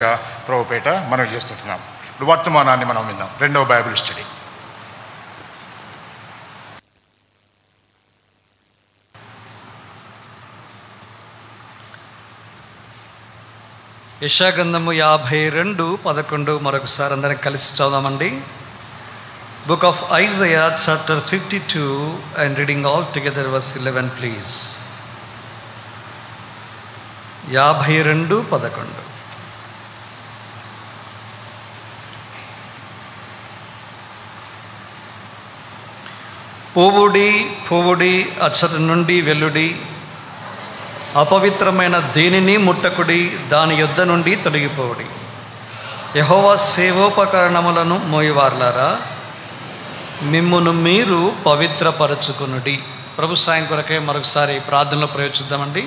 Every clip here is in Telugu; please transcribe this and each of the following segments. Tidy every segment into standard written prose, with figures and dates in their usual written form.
ప్రభుపేట మనం చేస్తున్నాం. ఇప్పుడు వర్తమానాన్ని మనం విందాం. రెండవ బైబిల్ స్టడీ. యెషయా గ్రంథము 52:11 మరొకసారి అందరం కలిసి చదువుదామండి. Book of Isaiah chapter 52 and reading all together verse 11 please. 52:11. పోవుడి పోవుడి అచ్చటి నుండి వెల్లుడి, అపవిత్రమైన దేనిని ముట్టకుడి, దాని యొద్ద నుండి తొలగిపోవుడి. యెహోవా సేవోపకరణములను మోయువార్లారా, మిమ్మును మీరు పవిత్రపరచుకునుడి. ప్రభు సాయం కొరకే మరొకసారి ప్రార్థనలో ప్రయోగిద్దామండి.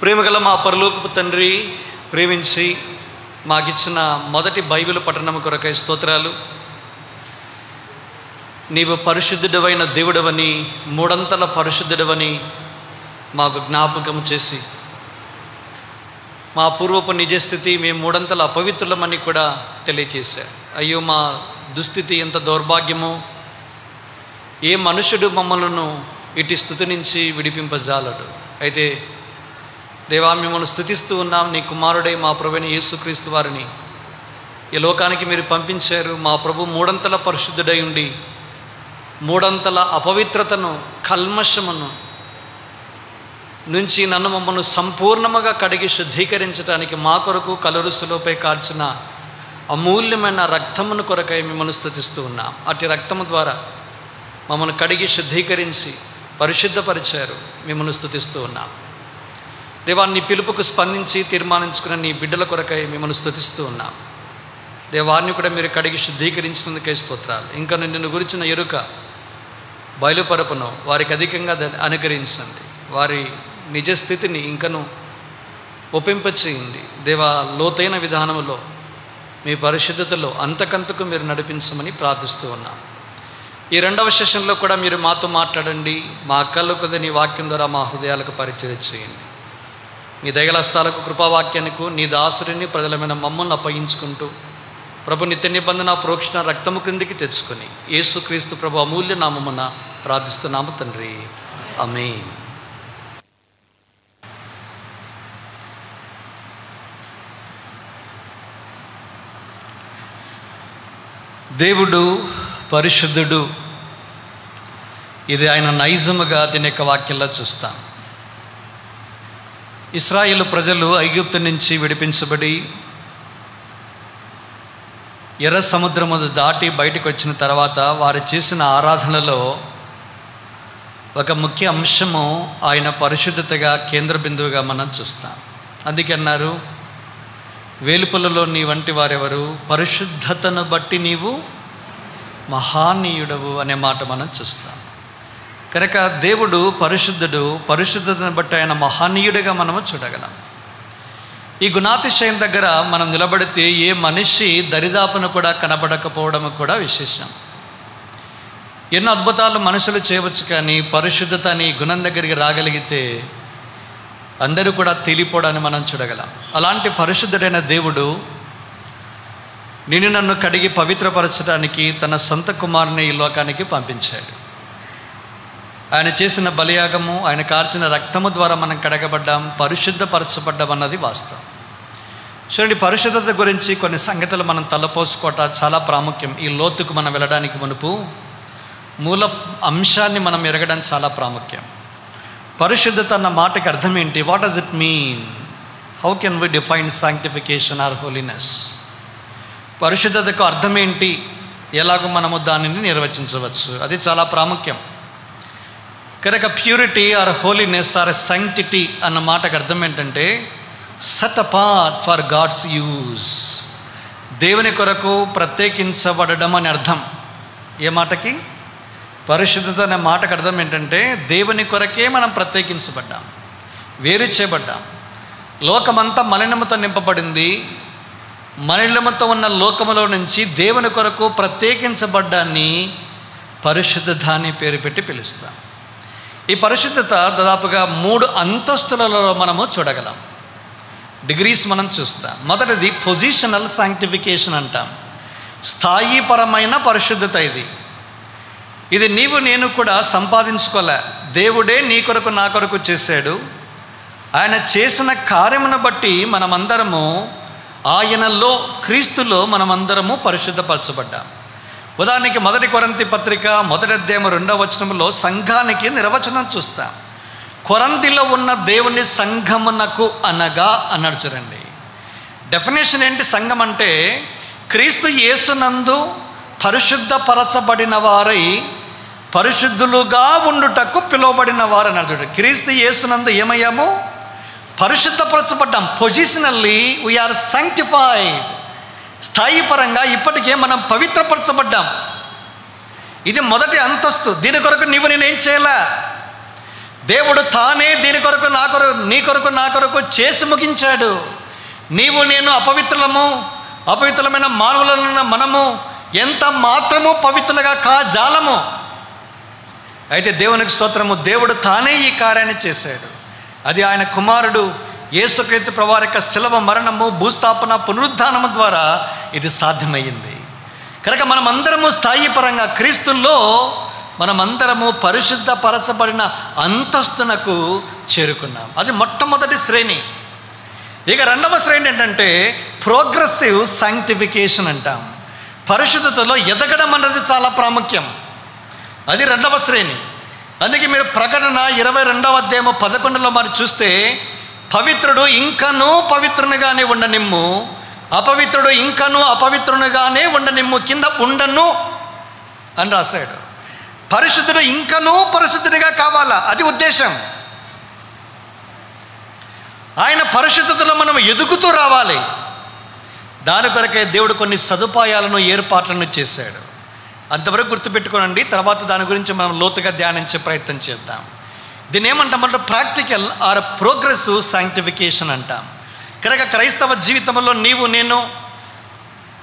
ప్రేమగల మా పరలోకపు తండ్రి, ప్రేమించి మాకిచ్చిన మొదటి బైబిల్ పఠనం కొరకై స్తోత్రాలు. నీవు పరిశుద్ధుడవైన దేవుడవని, మూడంతల పరిశుద్ధుడవని మాకు జ్ఞాపకం చేసి, మా పూర్వపు నిజస్థితి మేము మూడంతల అపవిత్రులమని కూడా తెలియచేశారు. అయ్యో, మా దుస్థితి ఎంత దౌర్భాగ్యమో! ఏ మనుషుడు మమ్మలను ఇటు స్థితి నుంచి విడిపింపజాలడు. అయితే దేవా, మిమ్మల్ని స్తుతిస్తూ ఉన్నాం. నీ కుమారుడై మా ప్రభువైన యేసుక్రీస్తు వారిని ఈ లోకానికి మీరు పంపించారు. మా ప్రభు మూడంతల పరిశుద్ధుడై ఉండి మూడంతల అపవిత్రతను, కల్మషమును నుంచి నన్ను మమ్మల్ని సంపూర్ణముగా కడిగి శుద్ధీకరించడానికి మా కొరకు కలురుసులోపై కాల్చిన అమూల్యమైన రక్తమును కొరకై మిమ్మల్ని స్తుతిస్తూ ఉన్నాం. అట్టి రక్తము ద్వారా మమ్మల్ని కడిగి శుద్ధీకరించి పరిశుద్ధపరిచారు. మిమ్మల్ని స్తుతిస్తూ ఉన్నాం. దేవా, నీ పిలుపుకు స్పందించి తీర్మానించుకున్న నీ బిడ్డల కొరకై మిమ్మల్ని స్తుతిస్తూ ఉన్నాం. దేవాన్ని కూడా మీరు కడిగి శుద్ధీకరించినందుకై స్తోత్రాలు. ఇంకా నిన్ను గురించిన ఎరుక బయలుపరపును వారికి అధికంగా అనుగ్రహించండి. వారి నిజస్థితిని ఇంకను ఒప్పింపచేయండి. దేవా, లోతైన విధానంలో మీ పరిశుద్ధతలో అంతకంతకు మీరు నడిపించమని ప్రార్థిస్తూ ఉన్నాం. ఈ రెండవ సెషన్లో కూడా మీరు మాతో మాట్లాడండి. మా అక్కల్లో కొద్ది నీ వాక్యం ద్వారా మా హృదయాలకు పరిచయం చేయండి. మీ దయగలస్తాలకు కృపావాక్యానికి నీ దాసుడిని ప్రజలమైన మమ్మల్ని అప్పగించుకుంటూ ప్రభు నిత్య నిబంధన ప్రోక్షణ రక్తము క్రిందికి తెచ్చుకొని యేసుక్రీస్తు ప్రభు అమూల్య నామమున ప్రార్థిస్తున్నాము తండ్రి, ఆమేన్. దేవుడు పరిశుద్ధుడు. ఇది ఆయన నైజముగా దీని యొక్క వాక్యంలో చూస్తాం. ఇశ్రాయేలు ప్రజలు ఐగుప్తు నుంచి విడిపించబడి ఎర్ర సముద్రము దాటి బయటకు వచ్చిన తర్వాత వారు చేసిన ఆరాధనలో ఒక ముఖ్య అంశము ఆయన పరిశుద్ధతగా కేంద్ర బిందువుగా మనం చూస్తాం. అందుకే అన్నారు, వేలుపులలో నీ వంటి వారెవరు, పరిశుద్ధతను బట్టి నీవు మహానీయుడవు అనే మాట మనం చూస్తాం. కనుక దేవుడు పరిశుద్ధుడు. పరిశుద్ధతను బట్టి ఆయన మహానీయుడిగా మనము చూడగలం. ఈ గుణాతిశయం దగ్గర మనం నిలబడితే ఏ మనిషి దరిదాపును కూడా కనబడకపోవడం కూడా విశేషం. ఎన్నో అద్భుతాలు మనుషులు చేయవచ్చు, కానీ పరిశుద్ధత అనే గుణం దగ్గరికి రాగలిగితే అందరూ కూడా తేలిపోవడాన్ని మనం చూడగలం. అలాంటి పరిశుద్ధుడైన దేవుడు నిన్ను నన్ను కడిగి పవిత్రపరచడానికి తన సొంత కుమారుని ఈ లోకానికి పంపించాడు. ఆయన చేసిన బలియాగము, ఆయన కార్చిన రక్తము ద్వారా మనం కడగబడ్డాం, పరిశుద్ధపరచబడ్డాం అన్నది వాస్తవం. చూడండి, పరిశుద్ధత గురించి కొన్ని సంగతులు మనం తలపోసుకోవటం చాలా ప్రాముఖ్యం. ఈ లోతుకు మనం వెళ్ళడానికి మునుపు మూల అంశాన్ని మనం ఎరగడం చాలా ప్రాముఖ్యం. పరిశుద్ధత అన్న మాటకి అర్థం ఏంటి? What does it mean? How can we define sanctification or holiness? పరిశుద్ధతకు అర్థం ఏంటి? ఎలాగో మనము దానిని నిర్వచించవచ్చు? అది చాలా ప్రాముఖ్యం. కనుక purity or holiness or sanctity అన్న మాటకు అర్థం ఏంటంటే set apart for God's use, దేవుని కొరకు ప్రత్యేకించబడడం అని అర్థం. ఏ మాటకి? పరిశుద్ధత అనే మాటకు అర్థం ఏంటంటే దేవుని కొరకే మనం ప్రత్యేకించబడ్డాం, వేరు చేయబడ్డాం. లోకమంతా మలినముతో నింపబడింది. మలినముతో ఉన్న లోకములో నుంచి దేవుని కొరకు ప్రత్యేకించబడ్డాన్ని పరిశుద్ధత అని పేరు పెట్టి పిలుస్తాం. ఈ పరిశుద్ధత దాదాపుగా 3 అంతస్తులలో మనము చూడగలం. డిగ్రీస్ మనం చూస్తాం. మొదటిది పొజిషనల్ సాంక్టిఫికేషన్ అంటాం. స్థాయీపరమైన పరిశుద్ధత. ఇది నీవు నేను కూడా సంపాదించుకోలే. దేవుడే నీ కొరకు నా కొరకు చేశాడు. ఆయన చేసిన కార్యమును బట్టి మనమందరము ఆయనలో, క్రీస్తులో మనమందరము పరిశుద్ధపరచబడ్డాం. ఉదాహరణకి 1 కొరింథీ పత్రిక 1వ అధ్యాయం 2వ వచనంలో సంఘానికి నిర్వచనం చూస్తాం. కొరింథీలో ఉన్న దేవుని సంఘమునకు అనగా అన్నాడు. చూడండి, డెఫినేషన్ ఏంటి? సంఘం అంటే క్రీస్తు యేసునందు పరిశుద్ధపరచబడిన వారై పరిశుద్ధులుగా ఉండుటకు పిలువబడిన వారు అన్నాడు. చూడండి, క్రీస్తు యేసునందు ఏమయ్యాము? పరిశుద్ధపరచబడ్డాం. పొజిషనల్లీ వీఆర్ సాంక్టిఫైడ్. స్థాయిపరంగా ఇప్పటికే మనం పవిత్రపరచబడ్డాం. ఇది మొదటి అంతస్తు. దీని కొరకు నీవు నేనేం చేయాలా? దేవుడు తానే దీని కొరకు నా కొరకు, నీ కొరకు, నా కొరకు చేసి ముగించాడు. నీవు నేను అపవిత్రమైన మానవులను మనము ఎంత మాత్రము పవిత్రులుగా కాజాలము. అయితే దేవునికి స్తోత్రము, దేవుడు తానే ఈ కార్యాన్ని చేశాడు. అది ఆయన కుమారుడు యేసుక్రీస్తు ప్రభువారి యొక్క శిలువ మరణము, భూస్థాపన, పునరుద్ధానము ద్వారా ఇది సాధ్యమయ్యింది. కనుక మనమందరము స్థాయిపరంగా క్రీస్తుల్లో మనమందరము పరిశుద్ధపరచబడిన అంతస్తునకు చేరుకున్నాం. అది మొట్టమొదటి శ్రేణి. ఇక రెండవ శ్రేణి ఏంటంటే ప్రోగ్రెసివ్ సాంక్టిఫికేషన్ అంటాం. పరిశుద్ధతలో ఎదగడం అన్నది చాలా ప్రాముఖ్యం. అది రెండవ శ్రేణి. అందుకే మీరు ప్రకటన 22వ అధ్యాయం 11లో మరి చూస్తే, పవిత్రుడు ఇంకనూ పవిత్రునిగానే ఉండనిమ్ము, అపవిత్రుడు ఇంకనూ అపవిత్రునిగానే ఉండనిమ్ము, కింద ఉండను అని రాశాడు. పరిశుద్ధుడు ఇంకనూ పరిశుద్ధునిగా కావాలా, అది ఉద్దేశం. ఆయన పరిశుద్ధతలో మనం ఎదుగుతూ రావాలి. దాని కొరకే దేవుడు కొన్ని సదుపాయాలను, ఏర్పాట్లను చేశాడు. అంతవరకు గుర్తుపెట్టుకోనండి. తర్వాత దాని గురించి మనం లోతుగా ధ్యానించే ప్రయత్నం చేద్దాం. దీన్ని ఏమంటామంటే ప్రాక్టికల్ ఆర్ ప్రోగ్రెసివ్ సాంక్టిఫికేషన్ అంటాం. కనుక క్రైస్తవ జీవితంలో నీవు నేను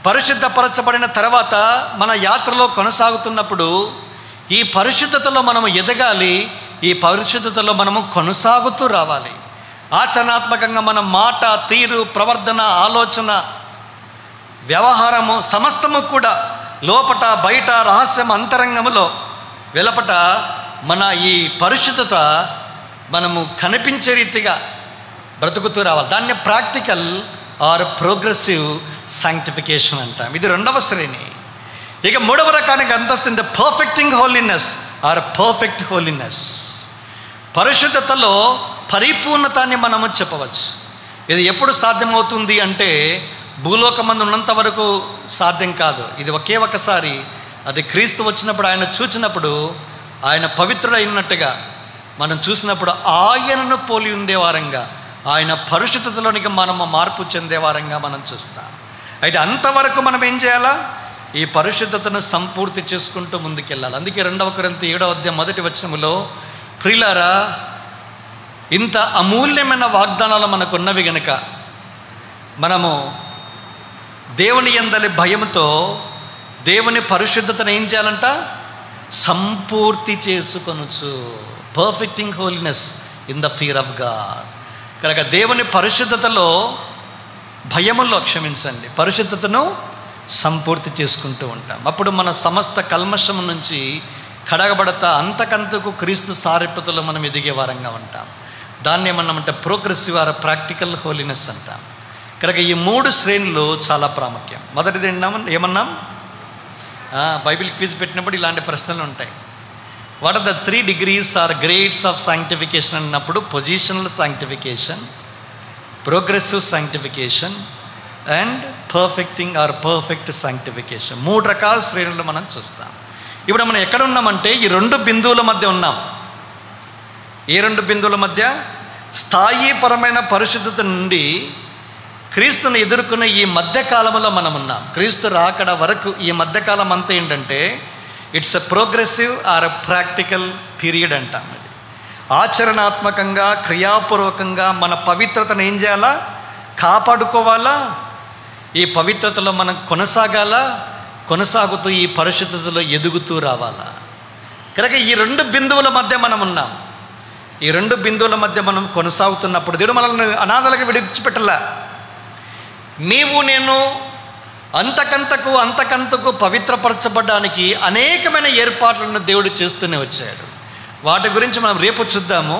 పరిశుద్ధపరచబడిన తర్వాత మన యాత్రలో కొనసాగుతున్నప్పుడు ఈ పరిశుద్ధతలో మనము ఎదగాలి. ఈ పరిశుద్ధతలో మనము కొనసాగుతూ రావాలి. ఆచరణాత్మకంగా మన మాట, తీరు, ప్రవర్తన, ఆలోచన, వ్యవహారము సమస్తము కూడా లోపట, బయట, రహస్యం, అంతరంగములో, వెలపట మన ఈ పరిశుద్ధత మనము కనిపించే రీతిగా బ్రతుకుతూ రావాలి. దాన్ని ప్రాక్టికల్ ఆర్ ప్రోగ్రెసివ్ సాంక్టిఫికేషన్ అంటాం. ఇది రెండవ శ్రేణి. ఇక మూడవ రకానికి అంతస్తుంది perfecting holiness or perfect holiness. పరిశుద్ధతలో పరిపూర్ణతాన్ని మనము చెప్పవచ్చు. ఇది ఎప్పుడు సాధ్యమవుతుంది అంటే భూలోకమందు ఉన్నంత వరకు సాధ్యం కాదు. ఇది ఒకే ఒకసారి, అది క్రీస్తు వచ్చినప్పుడు, ఆయన చూచినప్పుడు, ఆయన పవిత్రుడైనట్టుగా మనం చూసినప్పుడు ఆయనను పోలి ఉండేవారంగా, ఆయన పరిశుద్ధతలోనికి మనము మార్పు చెందేవారంగా మనం చూస్తాం. అయితే అంతవరకు మనం ఏం చేయాలా? ఈ పరిశుద్ధతను సంపూర్తి చేసుకుంటూ ముందుకెళ్ళాలి. అందుకే 2 కొరింథీ 7వ అధ్యాయం 1వ వచనములో, ప్రియులారా, ఇంత అమూల్యమైన వాగ్దానాలు మనకున్నవి గనుక మనము దేవుని యందలి భయముతో దేవుని పరిశుద్ధతను ఏం చేయాలంట? సంపూర్తి చేసుకొనుచు. Perfecting holiness in the fear of God. కనుక దేవుని పరిశుద్ధతలో, భయములో పరిశుద్ధతను సంపూర్తి చేసుకుంటూ ఉంటాం. అప్పుడు మన సమస్త కల్మషం నుంచి కడగబడతా అంతకంతకు క్రీస్తు సారూప్యతలో మనం ఎదిగే వారంగా ఉంటాం. దాన్ని ఏమన్నామంటే ప్రోగ్రెసివ్ ఆర్ ప్రాక్టికల్ హోలీనెస్ అంటాం. కనుక ఈ 3 శ్రేణులు చాలా ప్రాముఖ్యం. మొదటిది ఏమన్నాం? బైబిల్ క్విజ్ పెట్టినప్పుడు ఇలాంటి ప్రశ్నలు ఉంటాయి. What are the 3 degrees or grades of sanctification అన్నప్పుడు positional sanctification, progressive sanctification and perfecting or perfect sanctification. 3 రకాల శ్రేణులు మనం చూస్తాం. ఇప్పుడు మనం ఎక్కడ ఉన్నామంటే ఈ 2 బిందువుల మధ్య ఉన్నాం. ఏ 2 బిందువుల మధ్య? స్థాయీపరమైన పరిశుద్ధత నుండి క్రీస్తుని ఎదుర్కొన్న ఈ మధ్యకాలంలో మనం ఉన్నాం. క్రీస్తు రాకడ వరకు ఈ మధ్యకాలం అంతా ఏంటంటే it's a progressive or practical period అంటాం. అది ఆచరణాత్మకంగా, క్రియాపూర్వకంగా మన పవిత్రతను ఏం చేయాలా? కాపాడుకోవాలా. ఈ పవిత్రతలో మనం కొనసాగుతూ ఈ పరిశుద్ధతలో ఎదుగుతూ రావాలా. కనుక ఈ 2 బిందువుల మధ్య మనం ఉన్నాం. ఈ రెండు బిందువుల మధ్య మనం కొనసాగుతున్నప్పుడు దేవుడు మనల్ని అనాథలకు విడిచిపెట్టలా. నీవు నేను అంతకంతకు పవిత్రపరచబడడానికి అనేకమైన ఏర్పాట్లను దేవుడు చేస్తూనే వచ్చాడు. వాటి గురించి మనం రేపు చూద్దాము.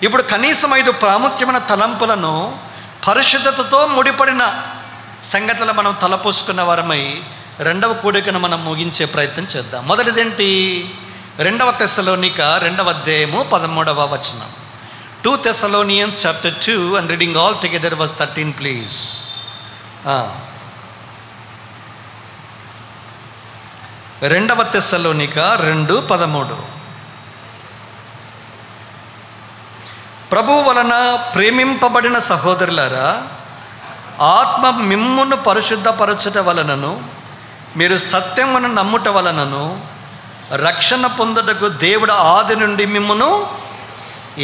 ఇప్పుడు కనీసం 5 ప్రాముఖ్యమైన తలంపులను పరిశుద్ధతతో ముడిపడిన సంగతులు మనం తలపోసుకున్న వారమై రెండవ కూడికను మనం ముగించే ప్రయత్నం చేద్దాం. మొదటిదేంటి? 2 తెస్సలోనిక 2వ అధ్యాయము 13వ వచనం. 2 Thessalonians chapter 2 and reading all together verse 13 please. 2 తెస్సలోనిక 2:13. ప్రభువు వలన ప్రేమింపబడిన సహోదరులారా, ఆత్మ మిమ్మును పరిశుద్ధపరచుట వలనను మీరు సత్యమును నమ్ముట వలనను రక్షణ పొందుటకు దేవుడు ఆది నుండి మిమ్మును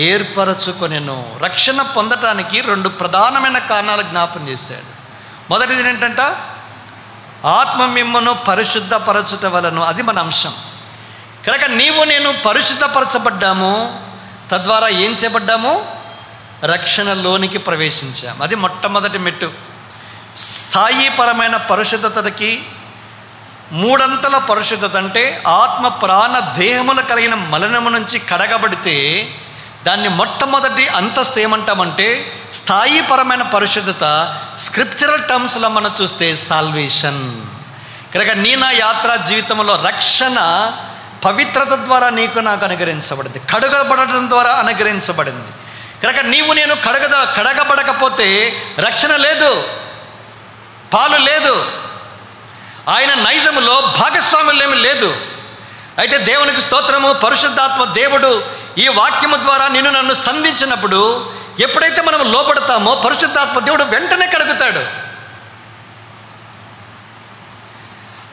ఏర్పరచుకొనెను. రక్షణ పొందటానికి 2 ప్రధానమైన కారణాలు జ్ఞాపం చేశాడు. మొదటిది ఏంటంట? ఆత్మ మిమ్మును పరిశుద్ధపరచుట వలన. అది మన అంశం. కనుక నీవు నేను పరిశుద్ధపరచబడ్డాము, తద్వారా ఏం చేయబడ్డాము? రక్షణలోనికి ప్రవేశించాము. అది మొట్టమొదటి మెట్టు. స్థాయిపరమైన పరిశుద్ధతకి 3 అంతల పరిశుద్ధత అంటే ఆత్మ ప్రాణ దేహములు కలిగిన మలినము నుంచి కడగబడితే దాన్ని మొట్టమొదటి అంతస్తు ఏమంటామంటే స్థాయిపరమైన పరిశుద్ధత. స్క్రిప్చరల్ టర్మ్స్లో మనం చూస్తే సాల్వేషన్. కనుక నా యాత్రా జీవితంలో రక్షణ పవిత్రత ద్వారా నీకు నాకు అనుగ్రహించబడింది, కడగబడటం ద్వారా అనుగ్రహించబడింది. కనుక నీవు నేను కడగబడకపోతే రక్షణ లేదు, పాలు లేదు, ఆయన నైజములో భాగస్వామ్యం లేదు. అయితే దేవునికి స్తోత్రము. పరిశుద్ధాత్మ దేవుడు ఈ వాక్యము ద్వారా నిన్ను నన్ను సంధించినప్పుడు ఎప్పుడైతే మనం లోపడతామో పరిశుద్ధాత్మ దేవుడు వెంటనే కడుగుతాడు.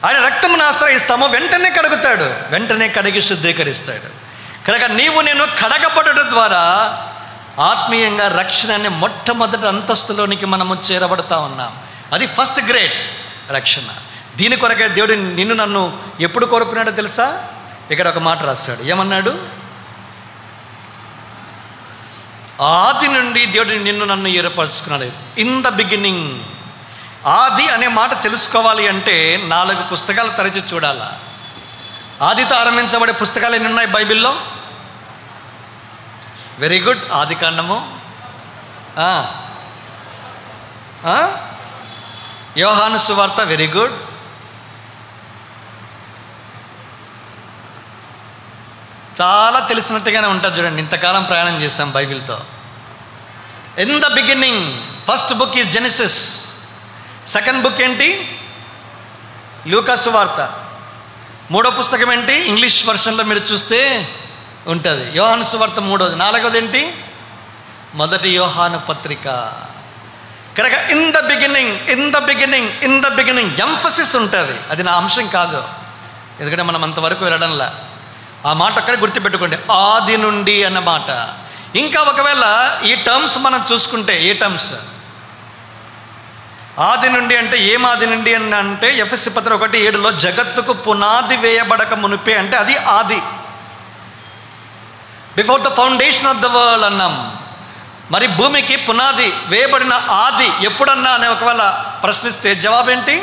ఆయన రక్తమును ఆశ్రయిస్తామో వెంటనే కడుగుతాడు, వెంటనే కడిగి శుద్ధీకరిస్తాడు. కనుక నీవు నేను కడగబడటం ద్వారా ఆత్మీయంగా రక్షణ అనే మొట్టమొదటి అంతస్తులోనికి మనము చేరబడతా ఉన్నాం. అది ఫస్ట్ గ్రేడ్ రక్షణ. దీని కొరకే దేవుడు నిన్ను నన్ను ఎప్పుడు కోరుకున్నాడో తెలుసా? ఇక్కడ ఒక మాట రాశాడు. ఏమన్నాడు? ఆది నుండి దేవుడు నిన్ను నన్ను ఏర్పరచుకున్నాడు. In the beginning. ఆది అనే మాట తెలుసుకోవాలి అంటే 4 పుస్తకాలు తరచి చూడాలా. ఆదితో ఆరంభించబడే పుస్తకాలు ఎన్ని ఉన్నాయి బైబిల్లో? Very good. ఆది కాండము, యోహాను సువార్త, వెరీ గుడ్. చాలా తెలిసినట్టుగానే ఉంటుంది చూడండి, ఇంతకాలం ప్రయాణం చేశాం బైబిల్తో. In the beginning. First book is Genesis. Second book ఏంటి? లూకా సువార్త. 3వ పుస్తకం ఏంటి? ఇంగ్లీష్ వర్షన్లో మీరు చూస్తే ఉంటుంది యోహాను సువార్త 3వది. 4వది ఏంటి? మొదటి యోహాను పత్రిక. కనుక in the beginning, in the beginning, in the beginning emphasis ఉంటుంది. అది నా అంశం కాదు, ఎందుకంటే మనం అంతవరకు వెళ్ళడంలా. ఆ మాట అక్కడ గుర్తుపెట్టుకోండి, ఆది నుండి అన్న మాట. ఇంకా ఒకవేళ ఈ టర్మ్స్ మనం చూసుకుంటే, ఏ టర్మ్స్? ఆది నుండి అంటే ఏం ఆది నుండి అని అంటే ఎఫెసీ పత్రిక 1:7 జగత్తుకు పునాది వేయబడక మునిపే అంటే అది ఆది. Before the foundation of the world అన్నాం. మరి భూమికి పునాది వేయబడిన ఆది ఎప్పుడన్నా అని ఒకవేళ ప్రశ్నిస్తే జవాబేంటి?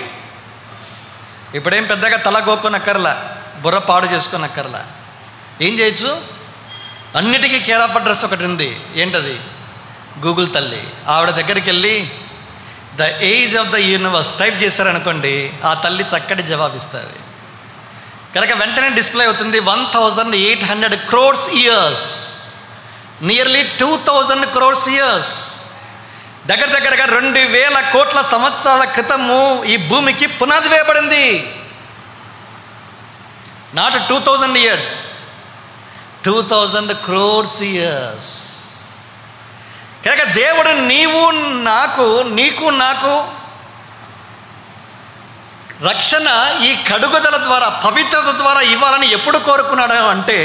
ఇప్పుడేం పెద్దగా తల గోక్కునక్కర్లా, బుర్ర పాడు చేసుకున్నక్కర్లా. ఏం చేయొచ్చు? అన్నిటికీ కేర్ ఆఫ్ అడ్రస్ ఒకటి ఉంది. ఏంటది? గూగుల్ తల్లి. ఆవిడ దగ్గరికి వెళ్ళి the age of the universe type చేశారనుకోండి, ఆ తల్లి చక్కటి జవాబిస్తుంది. కనుక వెంటనే డిస్ప్లే అవుతుంది 1800 crores years, nearly 2000 crores years. దగ్గరగా 2000 కోట్ల సంవత్సరాల క్రితము ఈ భూమికి పునాది వేయబడింది. Not 2000 years, 2000 crores years. కనుక దేవుడు నీకు నాకు రక్షణ ఈ కడుగుదల ద్వారా, పవిత్రత ద్వారా ఇవ్వాలని ఎప్పుడు కోరుకున్నాడు అంటే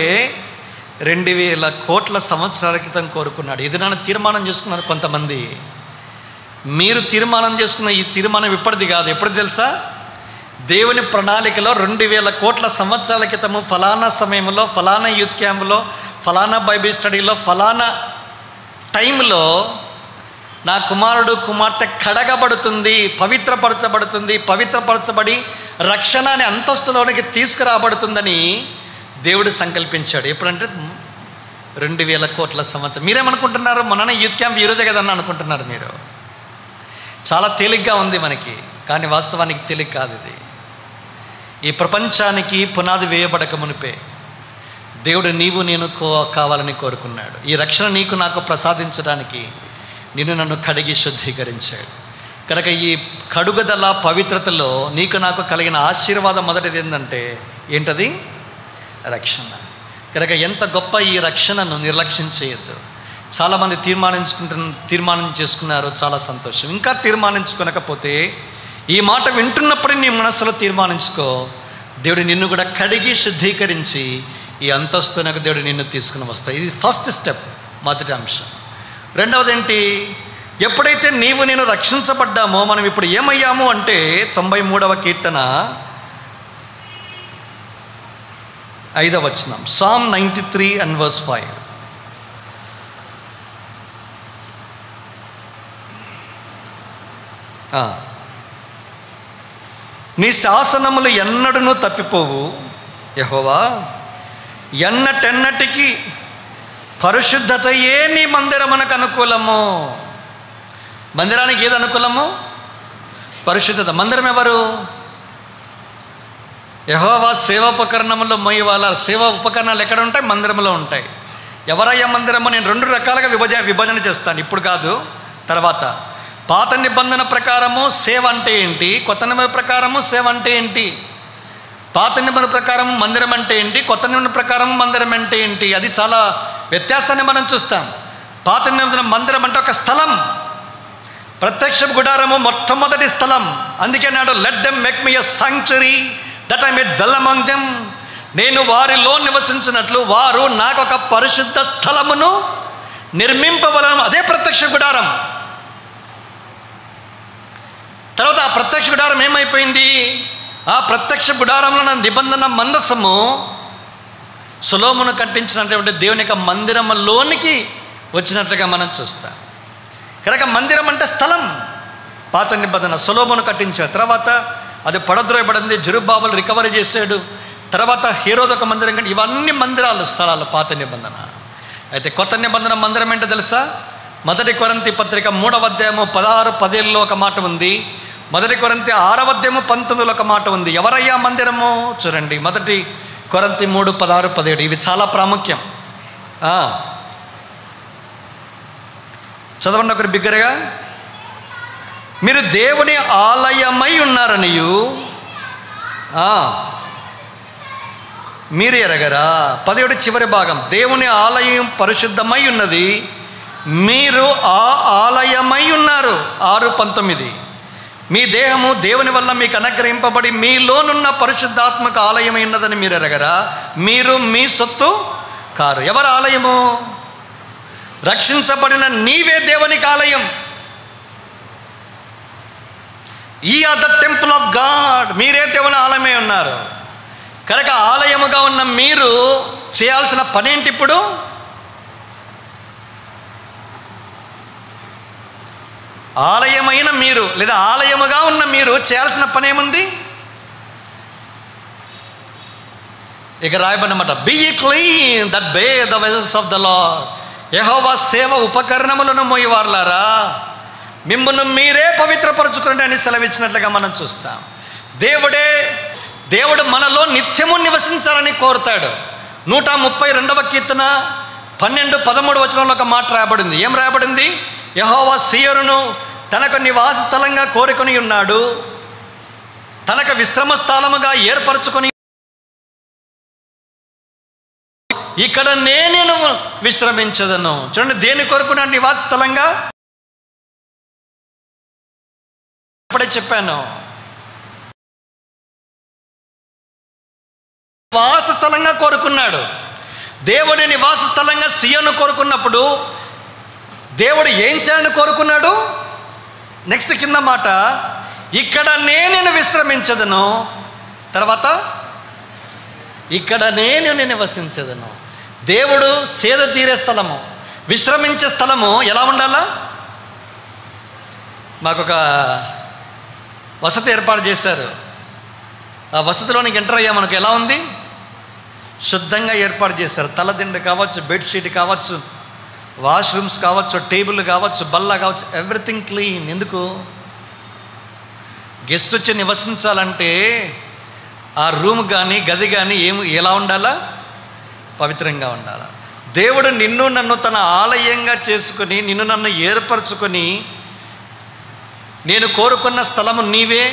2000 కోట్ల సంవత్సరాల క్రితం కోరుకున్నాడు. ఇది నన్ను తీర్మానం చేసుకున్నారు కొంతమంది. మీరు తీర్మానం చేసుకున్న ఈ తీర్మానం ఇప్పటిది కాదు. ఎప్పుడు తెలుసా? దేవుని ప్రణాళికలో 2000 కోట్ల సంవత్సరాల క్రితము ఫలానా సమయంలో, ఫలానా యూత్ క్యాంపులో, ఫలానా బైబిల్ స్టడీలో ఫలానా టైంలో నా కుమారుడు కుమార్తె కడగబడుతుంది, పవిత్రపరచబడి రక్షణ అనే అంతస్తులోనికి తీసుకురాబడుతుందని దేవుడు సంకల్పించాడు. ఎప్పుడంటే 2000 కోట్ల సంవత్సరం. మీరేమనుకుంటున్నారు? మొన్న యూత్ క్యాంప్ ఈరోజే కదన్నా అనుకుంటున్నారు మీరు. చాలా తేలిగ్గా ఉంది మనకి, కానీ వాస్తవానికి తేలిక కాదు ఇది. ఈ ప్రపంచానికి పునాది వేయబడక మునిపే దేవుడు నీవు నేను కావాలని కోరుకున్నాడు. ఈ రక్షణ నీకు నాకు ప్రసాదించడానికి నిన్ను నన్ను కడిగి శుద్ధీకరించాడు. కనుక ఈ కడుగుదల పవిత్రతలో నీకు నాకు కలిగిన ఆశీర్వాదం మొదటిది ఏంటది? రక్షణ. కనుక ఎంత గొప్ప ఈ రక్షణను నిర్లక్ష్యం చేయొద్దు. చాలామంది తీర్మానం చేసుకున్నారు, చాలా సంతోషం. ఇంకా తీర్మానించుకోనకపోతే ఈ మాట వింటున్నప్పుడే నీ మనస్సులో తీర్మానించుకో. దేవుడు నిన్ను కూడా కడిగి శుద్ధీకరించి ఈ అంతస్తునకు దేవుడు నిన్ను తీసుకుని వస్తాయి. ఇది ఫస్ట్ స్టెప్, మొదటి అంశం. రెండవది ఏంటి? ఎప్పుడైతే నీవు నేను రక్షించబడ్డామో మనం ఇప్పుడు ఏమయ్యాము అంటే 93వ కీర్తన 5వ వచనం, Psalm 93 and verse 5. నీ శాసనములు ఎన్నడూ తప్పిపోవు యెహోవా, ఎన్నటెన్నటికి పరిశుద్ధతయే నీ మందిరమునకు అనుకూలము. మందిరానికి ఏది అనుకూలము? పరిశుద్ధత. మందిరం ఎవరు? యెహోవా సేవోపకరణములో మోయవాల. సేవా ఉపకరణాలు ఎక్కడ ఉంటాయి? మందిరంలో ఉంటాయి. ఎవరయ్యా మందిరము? నేను 2 రకాలుగా విభజన చేస్తాను, ఇప్పుడు కాదు, తర్వాత. పాత నిబంధన ప్రకారము సేవ అంటే ఏంటి, కొత్త నిబంధన ప్రకారము సేవ అంటే ఏంటి? పాత నిబంధన ప్రకారం మందిరం అంటే ఏంటి, కొత్త నిబంధన ప్రకారం మందిరం అంటే ఏంటి? అది చాలా వ్యత్యాసాన్ని మనం చూస్తాం. పాత నిబంధన మందిరం అంటే ఒక స్థలం, ప్రత్యక్ష గుడారము మొట్టమొదటి స్థలం. అందుకే నాడు let them make me a sanctuary that I may dwell among them. నేను వారిలో నివసించినట్లు వారు నాకొక పరిశుద్ధ స్థలమును నిర్మింపవలను. అదే ప్రత్యక్ష గుడారం. తర్వాత ఆ ప్రత్యక్ష గుడారం ఏమైపోయింది? ఆ ప్రత్యక్ష గుడారంలో నా నిబంధన మందసము సొలొమోను కట్టించినటువంటి దేవుని యొక్క మందిరంలోనికి వచ్చినట్లుగా మనం చూస్తాం. కనుక మందిరం అంటే స్థలం. పాత నిబంధన సొలొమోను కట్టించాడు. తర్వాత అది పడద్రోయబడింది, జెరుబ్బాబెలు రికవరీ చేశాడు. తర్వాత హేరోదు ఒక మందిరం కంటే ఇవన్నీ మందిరాలు, స్థలాలు పాత నిబంధన. అయితే కొత్త నిబంధన మందిరం ఏంటో తెలుసా? 1 కొరింథీ పత్రిక 3వ అధ్యాయము 16-17లో ఒక మాట ఉంది. 1 కొరింథీ 6వ అధ్యాయము 19లో ఒక మాట ఉంది. ఎవరయ్యా మందిరము? చూడండి, 1 కొరింథీ 3:16-17. ఇవి చాలా ప్రాముఖ్యం. చదవండి ఒకరు బిగ్గరగా. మీరు దేవుని ఆలయమై ఉన్నారనియు మీరు ఎరగరా? 17 చివరి భాగం, దేవుని ఆలయం పరిశుద్ధమై ఉన్నది, మీరు ఆ ఆలయమై ఉన్నారు. 6:19, మీ దేహము దేవుని వల్ల మీకు అనుగ్రహింపబడి మీలోనున్న పరిశుద్ధాత్మక ఆలయమై ఉన్నదని మీరు ఎరగరా? మీరు మీ సొత్తు కారు. ఎవరి ఆలయము? రక్షించబడిన నీవే దేవునికి ఆలయం. ఈ are the temple of God. మీరే దేవుని ఆలయమే ఉన్నారు. కనుక ఆలయముగా ఉన్న మీరు చేయాల్సిన పనేంటి ఇప్పుడు? ఆలయమైన మీరు లేదా ఆలయముగా ఉన్న మీరు చేయాల్సిన పని ఏముంది? ఇక రాయబడినమాట, be clean that bear the vessels of the Lord. యెహోవా సేవ ఉపకరణములను మోయవారులారా, మిమ్మును మీరే పవిత్రపరచుకోండి అని సెలవిచ్చినట్లుగా మనం చూస్తాం. దేవుడు మనలో నిత్యము నివసించాలని కోరుతాడు. 132వ కీర్తన 12-13 వచనంలో ఒక మాట రాయబడింది. ఏం రాయబడింది? యెహోవా సీయోనును తనకు నివాస స్థలంగా కోరుకొని ఉన్నాడు, తనకు విశ్రమ స్థలముగా ఏర్పరచుకొని, ఇక్కడ నేను విశ్రమించదను. చూడండి, దేని కొరకు నా నివాస స్థలంగా? ఇప్పుడే చెప్పాను, నివాస స్థలంగా కోరుకున్నాడు. దేవుడి నివాస స్థలంగా సీయోను కోరుకున్నప్పుడు దేవుడు ఏం చేయాలని కోరుకున్నాడు? నెక్స్ట్ కింద మాట, ఇక్కడ నేను విశ్రమించదను, తర్వాత ఇక్కడ నేను నివసించదను. దేవుడు సేద తీరే స్థలము, విశ్రమించే స్థలము ఎలా ఉండాలా? మాకొక వసతి ఏర్పాటు చేశారు. ఆ వసతిలోనికి ఎంటర్ అయ్యా, మనకు ఎలా ఉంది? శుద్ధంగా ఏర్పాటు చేశారు. తలదిండు కావచ్చు, బెడ్షీట్ కావచ్చు, వాష్రూమ్స్ కావచ్చు, టేబుల్ కావచ్చు, బల్ల కావచ్చు, ఎవ్రీథింగ్ క్లీన్. ఎందుకు? గెస్ట్ వచ్చి నివసించాలంటే ఆ రూమ్ కానీ గది కానీ ఎలా ఉండాలా? పవిత్రంగా ఉండాలా. దేవుడు నిన్ను నన్ను తన ఆలయంగా చేసుకొని, నిన్ను నన్ను ఏర్పరచుకొని, నేను కోరుకున్న స్థలము నీవే,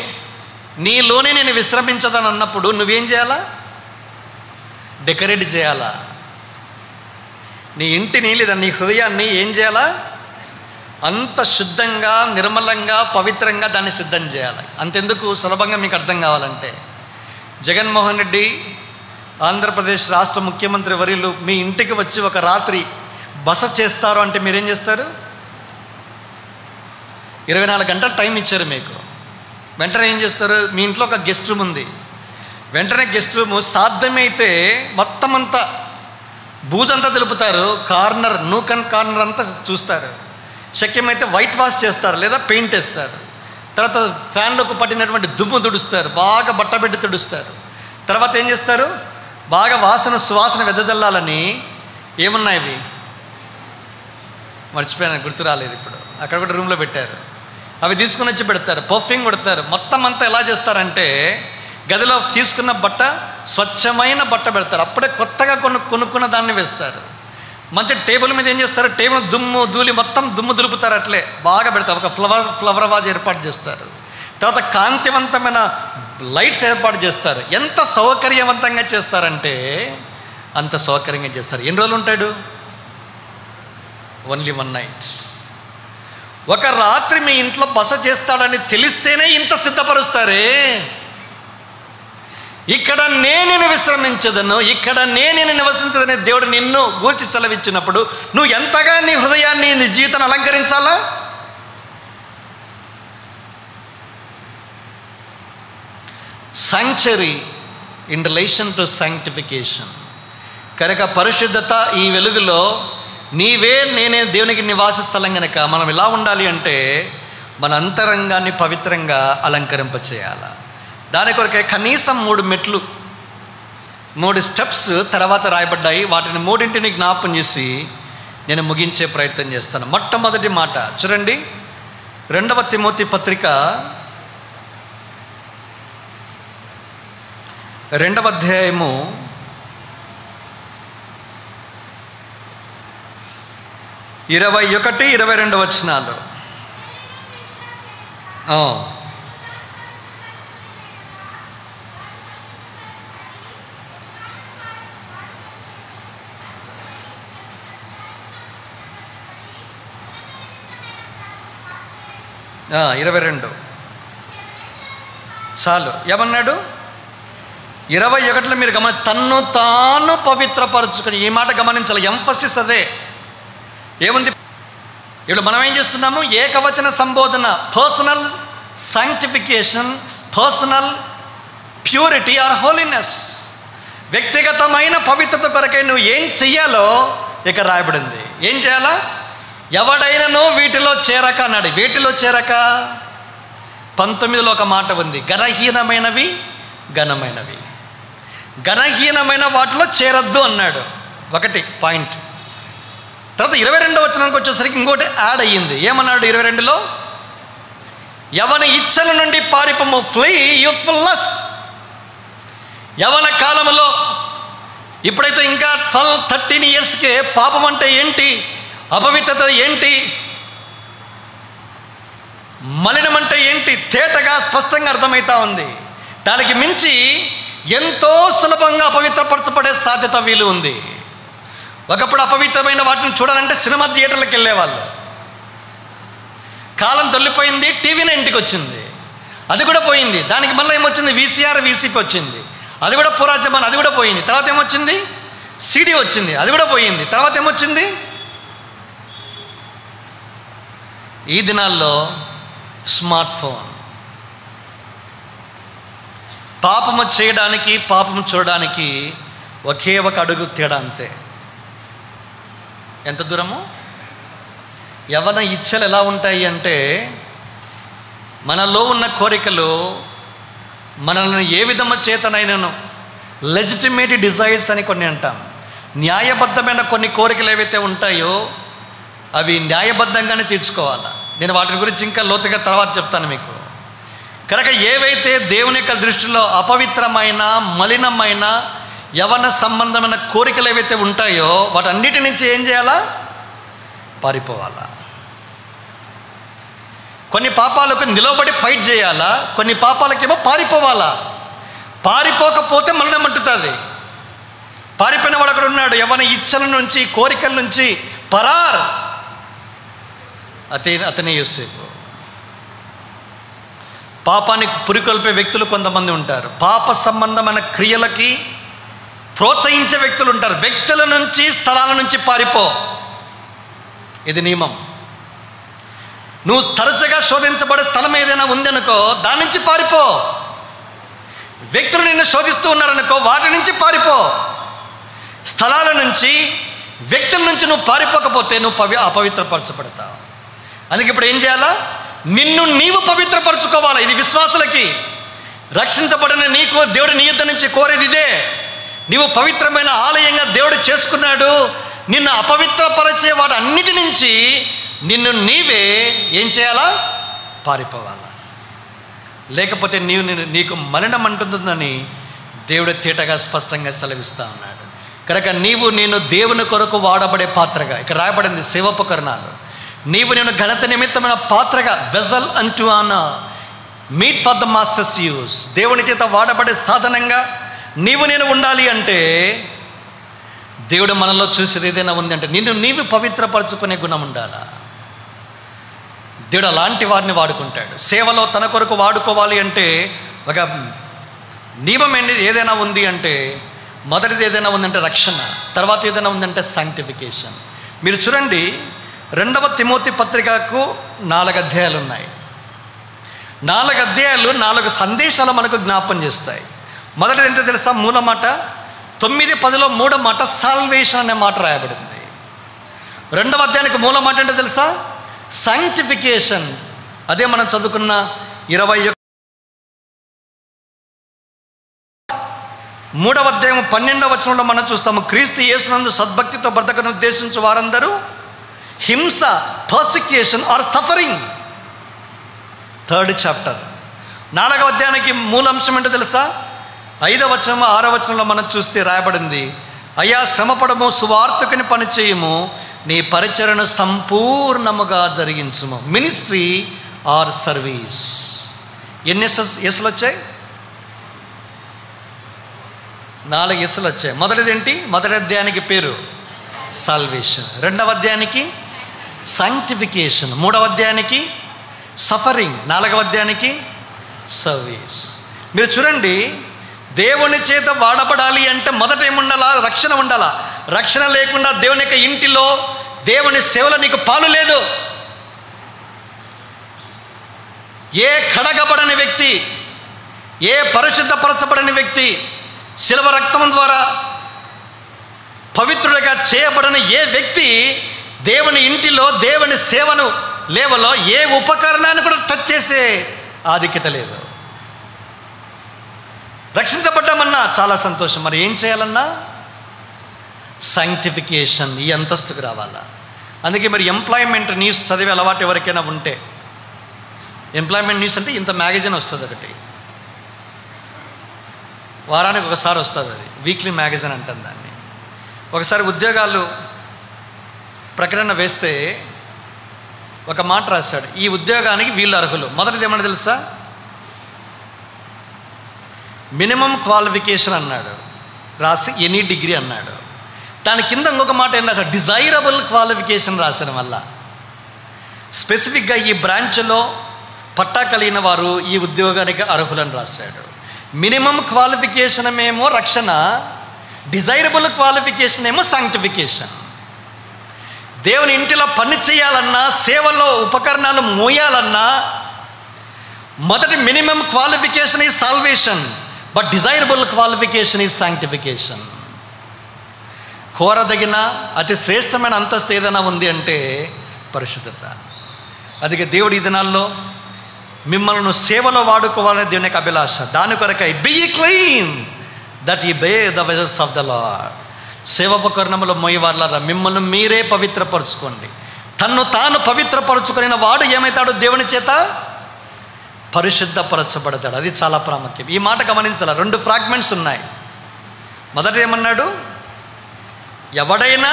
నీలోనే నేను విశ్రమించదని అన్నప్పుడు నువ్వేం చేయాలా? డెకరేట్ చేయాలా. నీ ఇంటిని లేదా నీ హృదయాన్ని ఏం చేయాలా? అంత శుద్ధంగా, నిర్మలంగా, పవిత్రంగా దాన్ని సిద్ధం చేయాలి. అంతెందుకు, సులభంగా మీకు అర్థం కావాలంటే, జగన్మోహన్ రెడ్డి ఆంధ్రప్రదేశ్ రాష్ట్ర ముఖ్యమంత్రి వర్యులు మీ ఇంటికి వచ్చి ఒక రాత్రి బస చేస్తారు అంటే మీరేం చేస్తారు? 24 గంటలు టైం ఇచ్చారు మీకు. వెంటనే ఏం చేస్తారు? మీ ఇంట్లో ఒక గెస్ట్ రూమ్ ఉంది, వెంటనే గెస్ట్ రూము సాధ్యమైతే మొత్తం అంతా బూజంతా తెలుపుతారు, నూక్ అండ్ కార్నర్ అంతా చూస్తారు. శక్యమైతే వైట్ వాష్ చేస్తారు లేదా పెయింట్ వేస్తారు. తర్వాత ఫ్యాన్లకు పట్టినటువంటి దుమ్ము తుడుస్తారు, బాగా బట్టబెట్టి తుడుస్తారు. తర్వాత ఏం చేస్తారు? బాగా సువాసన వెదజల్లాలని ఏమున్నాయి ఇవి మర్చిపోయాను, గుర్తు రాలేదు ఇప్పుడు. అక్కడ కూడా రూమ్లో పెట్టారు. అవి తీసుకుని వచ్చి పెడతారు, పర్ఫ్యూమ్ కొడతారు. మొత్తం అంతా ఎలా చేస్తారంటే, గదిలో తీసుకున్న బట్ట స్వచ్ఛమైన బట్ట పెడతారు, అప్పుడే కొత్తగా కొనుక్కున్న దాన్ని వేస్తారు. మంచి టేబుల్ మీద ఏం చేస్తారు? టేబుల్ దుమ్ము ధూళి మొత్తం దుమ్ము దులుపుతారు, అట్లే బాగా పెడతారు. ఒక ఫ్లవర్ వాజ్ ఏర్పాటు చేస్తారు. తర్వాత కాంతివంతమైన లైట్స్ ఏర్పాటు చేస్తారు. ఎంత సౌకర్యవంతంగా చేస్తారంటే అంత సౌకర్యంగా చేస్తారు. ఎన్ని రోజులు ఉంటాడు? Only 1 night. ఒక రాత్రి మీ ఇంట్లో బస చేస్తాడని తెలిస్తేనే ఇంత సిద్ధపరుస్తారే. ఇక్కడ నేను విశ్రమించదను, ఇక్కడ నేను నివసించదని దేవుడు నిన్ను గూర్చి సెలవిచ్చినప్పుడు నువ్వు ఎంతగా నీ హృదయాన్ని, నీ జీవితాన్ని అలంకరించాలా? Sanctuary in relation to sanctification. కనుక పరిశుద్ధత ఈ వెలుగులో నేనే దేవునికి నివాస స్థలం కనుక మనం ఎలా ఉండాలి అంటే మన అంతరంగాన్ని పవిత్రంగా అలంకరింపచేయాలి. దాని కొరకే కనీసం 3 మెట్లు, 3 స్టెప్స్ తర్వాత రాయబడ్డాయి. వాటిని 3ంటిని జ్ఞాపం చేసి నేను ముగించే ప్రయత్నం చేస్తాను. మొట్టమొదటి మాట చూడండి, 2వ తిమోతి పత్రిక 2వ అధ్యాయము 21, 22 వచనాలు. ఆ 22 చాలు. ఏమన్నాడు? 21లో మీరు తన్ను తాను పవిత్రపరచుకొని, ఈ మాట గమనించాలి, ఎంఫసిస్ అదే. ఏముంది? ఇప్పుడు మనం ఏం చేస్తున్నాము? ఏకవచన సంబోధన, personal sanctification, personal purity or holiness. వ్యక్తిగతమైన పవిత్రత కొరకై నువ్వు ఏం చెయ్యాలో ఇక రాయబడింది. ఏం చేయాలా? ఎవడైనానో వీటిలో చేరక అన్నాడు. వీటిలో చేరక 19లో ఒక మాట ఉంది, ఘనహీనమైనవి ఘనమైనవి. ఘనహీనమైన వాటిలో చేరద్దు అన్నాడు. ఒకటి పాయింట్. తర్వాత 22వ వచనానికి వచ్చేసరికి ఇంకోటి యాడ్ అయ్యింది. ఏమన్నాడు 22లో? యవన ఇచ్చల నుండి పారిపోము, ఫ్లీ యూత్ఫుల్నెస్. యవన కాలంలో ఇప్పుడైతే ఇంకా 12-13 ఇయర్స్కే పాపం అంటే ఏంటి, అపవిత్రత ఏంటి, మలినం అంటే ఏంటి తేటగా స్పష్టంగా అర్థమవుతా ఉంది. దానికి మించి ఎంతో సులభంగా అపవిత్రపరచబడే సాధ్యత వీలు ఉంది. ఒకప్పుడు అపవిత్రమైన వాటిని చూడాలంటే సినిమా థియేటర్లకు వెళ్ళేవాళ్ళు. కాలం తొల్లిపోయింది, టీవీనే ఇంటికి వచ్చింది, అది కూడా పోయింది. దానికి మళ్ళీ ఏమొచ్చింది? వీసీఆర్, వీసీపీ వచ్చింది, అది కూడా పురాజమాన్, అది కూడా పోయింది. తర్వాత ఏమొచ్చింది? సీడీ వచ్చింది, అది కూడా పోయింది. తర్వాత ఏమొచ్చింది? ఈ దినాల్లో స్మార్ట్ ఫోన్. పాపము చేయడానికి, పాపము చూడడానికి ఒకే ఒక అడుగు తేడా, అంతే. ఎంత దూరము? యవ్వన ఇచ్చలు ఎలా ఉంటాయి అంటే, మనలో ఉన్న కోరికలు మనల్ని ఏ విధము చేతనైనను లెజిటిమేట్ డిజైర్స్ అని కొన్ని అంటాం. న్యాయబద్ధమైన కొన్ని కోరికలు ఏవైతే ఉంటాయో అవి న్యాయబద్ధంగానే తీర్చుకోవాలి. నేను వాటి గురించి ఇంకా లోతుగా తర్వాత చెప్తాను మీకు. కనుక ఏవైతే దేవుని యొక్క దృష్టిలో అపవిత్రమైన, మలినమైన, యవన సంబంధమైన కోరికలు ఏవైతే ఉంటాయో వాటన్నిటి నుంచి ఏం చేయాలా? పారిపోవాలా. కొన్ని పాపాలకు నిలబడి ఫైట్ చేయాలా, కొన్ని పాపాలకేమో పారిపోవాలా. పారిపోకపోతే మలినం అంటుతుంది. పారిపోయిన వాడు అక్కడ ఉన్నాడు. యవన ఇచ్చల నుంచి, కోరికల నుంచి పరార్. అతనే యోసేపు. పాపానికి పురికొల్పే వ్యక్తులు కొంతమంది ఉంటారు. పాప సంబంధమైన క్రియలకి ప్రోత్సహించే వ్యక్తులు ఉంటారు. వ్యక్తుల నుంచి, స్థలాల నుంచి పారిపో. ఇది నియమం. నువ్వు తరచుగా శోధించబడే స్థలం ఏదైనా ఉందనుకో, దాని నుంచి పారిపో. వ్యక్తులు నిన్ను శోధిస్తూ ఉన్నారనుకో, వాటి నుంచి పారిపో. స్థలాల నుంచి, వ్యక్తుల నుంచి నువ్వు పారిపోకపోతే నువ్వు అపవిత్రపరచబడతావు. అందుకే ఇప్పుడు ఏం చేయాలా? నిన్ను నీవు పవిత్రపరచుకోవాలి. ఇది విశ్వాసులకి. రక్షించబడిన నీకు దేవుడు నీ యుద్ధ నుంచి కోరేది ఇదే. నీవు పవిత్రమైన ఆలయంగా దేవుడు చేసుకున్నాడు. నిన్ను అపవిత్రపరిచే వాటి అన్నిటి నుంచి నిన్ను నీవే ఏం చేయాలా? పారిపోవాలా. లేకపోతే నీకు మలినం అంటుందని దేవుడు తేటగా స్పష్టంగా సెలవిస్తూ ఉన్నాడు. కనుక నేను దేవుని కొరకు వాడబడే పాత్రగా, ఇక్కడ రాయబడింది సేవోపకరణాలు. నేను ఘనత నిమిత్తమైన పాత్రగా, వెజల్ అంటూ honour, meet for the masters use, దేవుని చేత వాడబడే సాధనంగా నేను ఉండాలి అంటే దేవుడు మనలో చూసేది ఏదైనా ఉంది అంటే నీవు పవిత్రపరచుకునే గుణం ఉండాలా. దేవుడు అలాంటి వారిని వాడుకుంటాడు. సేవలో తన కొరకు వాడుకోవాలి అంటే ఒక నియమం ఏదైనా ఉంది అంటే, మొదటిది ఏదైనా ఉందంటే రక్షణ, తర్వాత ఏదైనా ఉందంటే సాంక్టిఫికేషన్. మీరు చూడండి, 2వ తిమోతి పత్రికకు 4 అధ్యాయాలు ఉన్నాయి. 4 అధ్యాయాలు 4 సందేశాలు మనకు జ్ఞాపం చేస్తాయి. మొదటిది ఏంటో తెలుసా? మూల మాట 9:10లో మూడో మాట సాల్వేషన్ అనే మాట రాయబడింది. 2వ అధ్యాయానికి మూల మాట ఏంటో తెలుసా? సాంక్టిఫికేషన్. అదే మనం చదువుకున్న 23వ అధ్యాయం 12వ వచనంలో మనం చూస్తాము, క్రీస్తు యేసునందు సద్భక్తితో బ్రతకను ఉద్దేశించు వారందరూ హింస, persecution are suffering. 3rd chapter. 4వ అధ్యాయానికి మూలాంశం ఏంటో తెలుసా? 5వ వచనం 6వ వచనంలో మనం చూస్తే రాయబడింది, అయ్యా శ్రమపడము, సువార్తకుని పని చేయము, నీ పరిచరను సంపూర్ణముగా జరిగించుము. Ministry or service. ఎన్ని ఎస్లు వచ్చాయి? 4 ఎస్లు వచ్చాయి. మొదటిది ఏంటి? మొదటి అధ్యాయానికి పేరు సాల్వేషన్, 2వ అధ్యాయానికి సాంక్టిఫికేషన్, 3వ అధ్యాయానికి సఫరింగ్, 4వ అధ్యాయానికి సర్వీస్. మీరు చూడండి, దేవుని చేత వాడబడాలి అంటే మొదట ఏముండాలా? రక్షణ ఉండాలా. రక్షణ లేకుండా దేవుని యొక్క ఇంటిలో, దేవుని సేవలో నీకు పాలు లేదు. ఏ కడగబడని వ్యక్తి, ఏ పరిశుద్ధపరచబడని వ్యక్తి, శిలువ రక్తం ద్వారా పవిత్రుడిగా చేయబడిన ఏ వ్యక్తి దేవుని ఇంటిలో, దేవుని సేవను లేవలో ఏ ఉపకరణాన్ని కూడా టచ్ చేసే ఆధిక్యత లేదు. రక్షించబడ్డామన్నా చాలా సంతోషం, మరి ఏం చేయాలన్నా సాంక్టిఫికేషన్, ఈ అంతస్తుకు రావాలా. అందుకే మరి ఎంప్లాయ్మెంట్ న్యూస్ చదివే అలవాటు ఎవరికైనా ఉంటే, ఎంప్లాయ్మెంట్ న్యూస్ అంటే ఇంత మ్యాగజైన్ వస్తుంది, ఒకటి వారానికి ఒకసారి వస్తుంది, అది వీక్లీ మ్యాగజైన్ అంటుంది దాన్ని. ఒకసారి ఉద్యోగాలు ప్రకటన వేస్తే ఒక మాట రాశాడు, ఈ ఉద్యోగానికి వీళ్ళు అర్హులు. మొదటిది ఏమన్నా తెలుసా? మినిమం క్వాలిఫికేషన్ అన్నాడు, రాసి ఎనీ డిగ్రీ అన్నాడు. దాని కింద ఇంకొక మాట ఏం రాశాడు? డిజైరబుల్ క్వాలిఫికేషన్ రాశాను. మళ్ళా స్పెసిఫిక్గా ఈ బ్రాంచ్లో పట్టా కలిగిన వారు ఈ ఉద్యోగానికి అర్హులని రాశాడు. మినిమం క్వాలిఫికేషన్ ఏమో రక్షణ, డిజైరబుల్ క్వాలిఫికేషన్ ఏమో సాంక్టిఫికేషన్. దేవుని ఇంటిలో పని చేయాలన్నా, సేవలో ఉపకరణాలు మోయాలన్నా మొదటి minimum qualification is salvation, but desirable qualification is sanctification. కోరదగిన అతి శ్రేష్టమైన అంతస్తు ఏదైనా ఉంది అంటే పరిశుద్ధత. అందుకే దేవుడు ఈ దినాల్లో మిమ్మల్ని సేవలో వాడుకోవాలనే దేవుని యొక్క అభిలాష. దాని కొరకై be clean that you bear the వెజెస్ ఆఫ్ ద లార్డ్. సేవోపకరణములో మోయవార్లారా, మిమ్మల్ని మీరే పవిత్రపరచుకోండి. తన్ను తాను పవిత్రపరచుకున్న వాడు ఏమవుతాడు? దేవుని చేత పరిశుద్ధపరచబడతాడు. అది చాలా ప్రాముఖ్యం. ఈ మాట గమనించాల. 2 ఫ్రాగ్మెంట్స్ ఉన్నాయి. మొదట ఏమన్నాడు? ఎవడైనా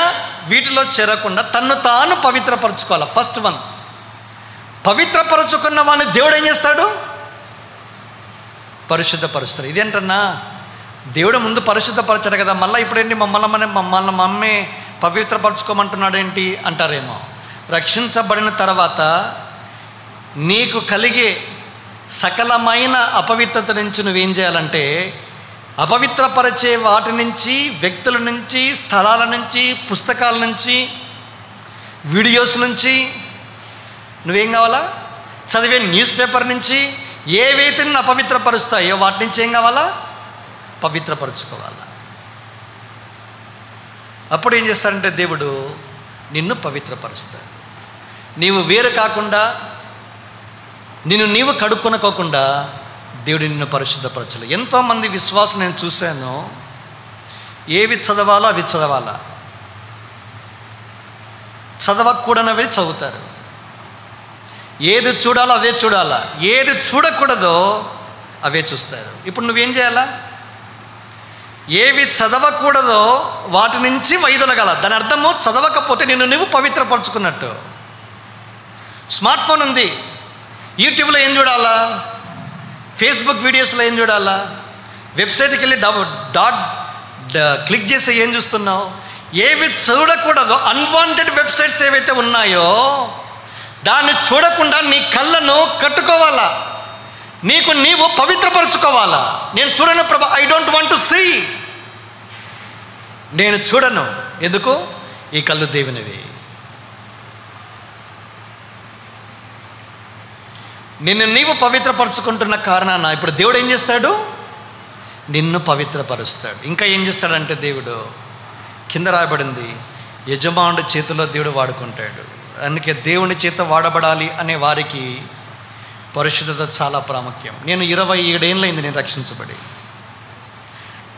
వీటిలో చేరకుండా తన్ను తాను పవిత్రపరచుకోవాలి. First one. పవిత్రపరచుకున్న వాడిని దేవుడు ఏం చేస్తాడు? పరిశుద్ధపరుస్తాడు. ఇదేంటన్నా, దేవుడు ముందు పరిశుద్ధపరచాడు కదా, మళ్ళీ ఇప్పుడేంటి మమ్మల్ని మమ్మే పవిత్రపరచుకోమంటున్నాడు ఏంటి అంటారేమో. రక్షించబడిన తర్వాత నీకు కలిగే సకలమైన అపవిత్రత నుంచి నువ్వేం చేయాలంటే, అపవిత్రపరిచే వాటి నుంచి, వ్యక్తుల నుంచి, స్థలాల నుంచి, పుస్తకాల నుంచి, వీడియోస్ నుంచి, నువ్వేం కావాలా? చదివే న్యూస్ పేపర్ నుంచి, ఏవైతే నిన్ను అపవిత్రపరుస్తాయో వాటి నుంచి ఏం కావాలా? పవిత్రపరచుకోవాలా. అప్పుడు ఏం చేస్తాడంటే దేవుడు నిన్ను పవిత్రపరుస్తాడు. నీవు వేరు కాకుండా, నిన్ను నీవు కడుక్కొనుకోకుండా దేవుడు నిన్ను పరిశుద్ధపరచలేదు. ఎంతోమంది విశ్వాసం నేను చూశాను, ఏవి చదవాలో అవి చదవాలా, చదవకూడనవి చదువుతారు. ఏది చూడాలో అదే చూడాలా, ఏది చూడకూడదో అవే చూస్తారు. ఇప్పుడు నువ్వేం చేయాలా? ఏవి చదవకూడదో వాటి నుంచి వైదొలగాల. దాని అర్థము చదవకపోతే నిన్ను నువ్వు పవిత్రపరచుకున్నట్టు. స్మార్ట్ ఫోన్ ఉంది, యూట్యూబ్లో ఏం చూడాలా, ఫేస్బుక్ వీడియోస్లో ఏం చూడాలా, వెబ్సైట్కి వెళ్ళి క్లిక్ చేసి ఏం చూస్తున్నావు? ఏవి చూడకూడదో అన్వాంటెడ్ వెబ్సైట్స్ ఏవైతే ఉన్నాయో దాన్ని చూడకుండా నీ కళ్ళను కట్టుకోవాలా, నీకు నీవు పవిత్రపరచుకోవాలా. నేను చూడను ప్రభా, I don't want to see. నేను చూడను. ఎందుకు? ఈ కళ్ళు దేవునివి. నిన్ను నీవు పవిత్రపరచుకుంటున్న కారణాన ఇప్పుడు దేవుడు ఏం చేస్తాడు? నిన్ను పవిత్రపరుస్తాడు. ఇంకా ఏం చేస్తాడంటే దేవుడు, కింద రాయబడింది, యజమానుడి చేతిలో దేవుడు వాడుకుంటాడు. అందుకే దేవుని చేత వాడబడాలి అనే వారికి పరిశుద్ధత చాలా ప్రాముఖ్యం. నేను 27 ఏళ్ళైంది నేను రక్షించబడి.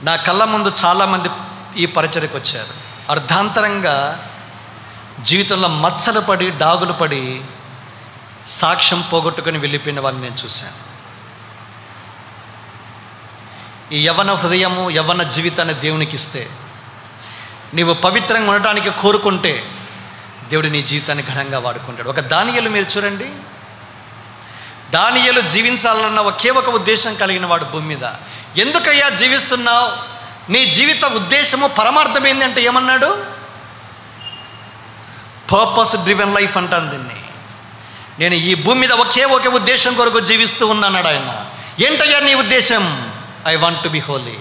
నా కళ్ళ ముందు చాలామంది ఈ పరిచర్యకు వచ్చారు. అర్ధాంతరంగా జీవితంలో మచ్చలు పడి, డాగులు పడి, సాక్ష్యం పోగొట్టుకొని వెళ్ళిపోయిన వాళ్ళని నేను చూశాను. ఈ యవ్వన హృదయము, యవ్వన జీవితాన్ని దేవునికి ఇస్తే, నీవు పవిత్రంగా ఉండటానికి కోరుకుంటే దేవుడు నీ జీవితాన్ని ఘనంగా వాడుకుంటాడు. ఒక దానియేలు మీరు చూడండి. దానియేలు జీవించాలన్న ఒకే ఒక ఉద్దేశం కలిగిన వాడు భూమి మీద. ఎందుకయ్యా జీవిస్తున్నావు? నీ జీవిత ఉద్దేశము, పరమార్థం ఏంటి అంటే ఏమన్నాడు? పర్పస్ డ్రివెన్ లైఫ్ అంటాను దీన్ని. నేను ఈ భూమి మీద ఒకే ఒక ఉద్దేశం కొరకు జీవిస్తూ ఉన్నాడు ఆయన. ఏంటయ్యా నీ ఉద్దేశం? I want to be holy.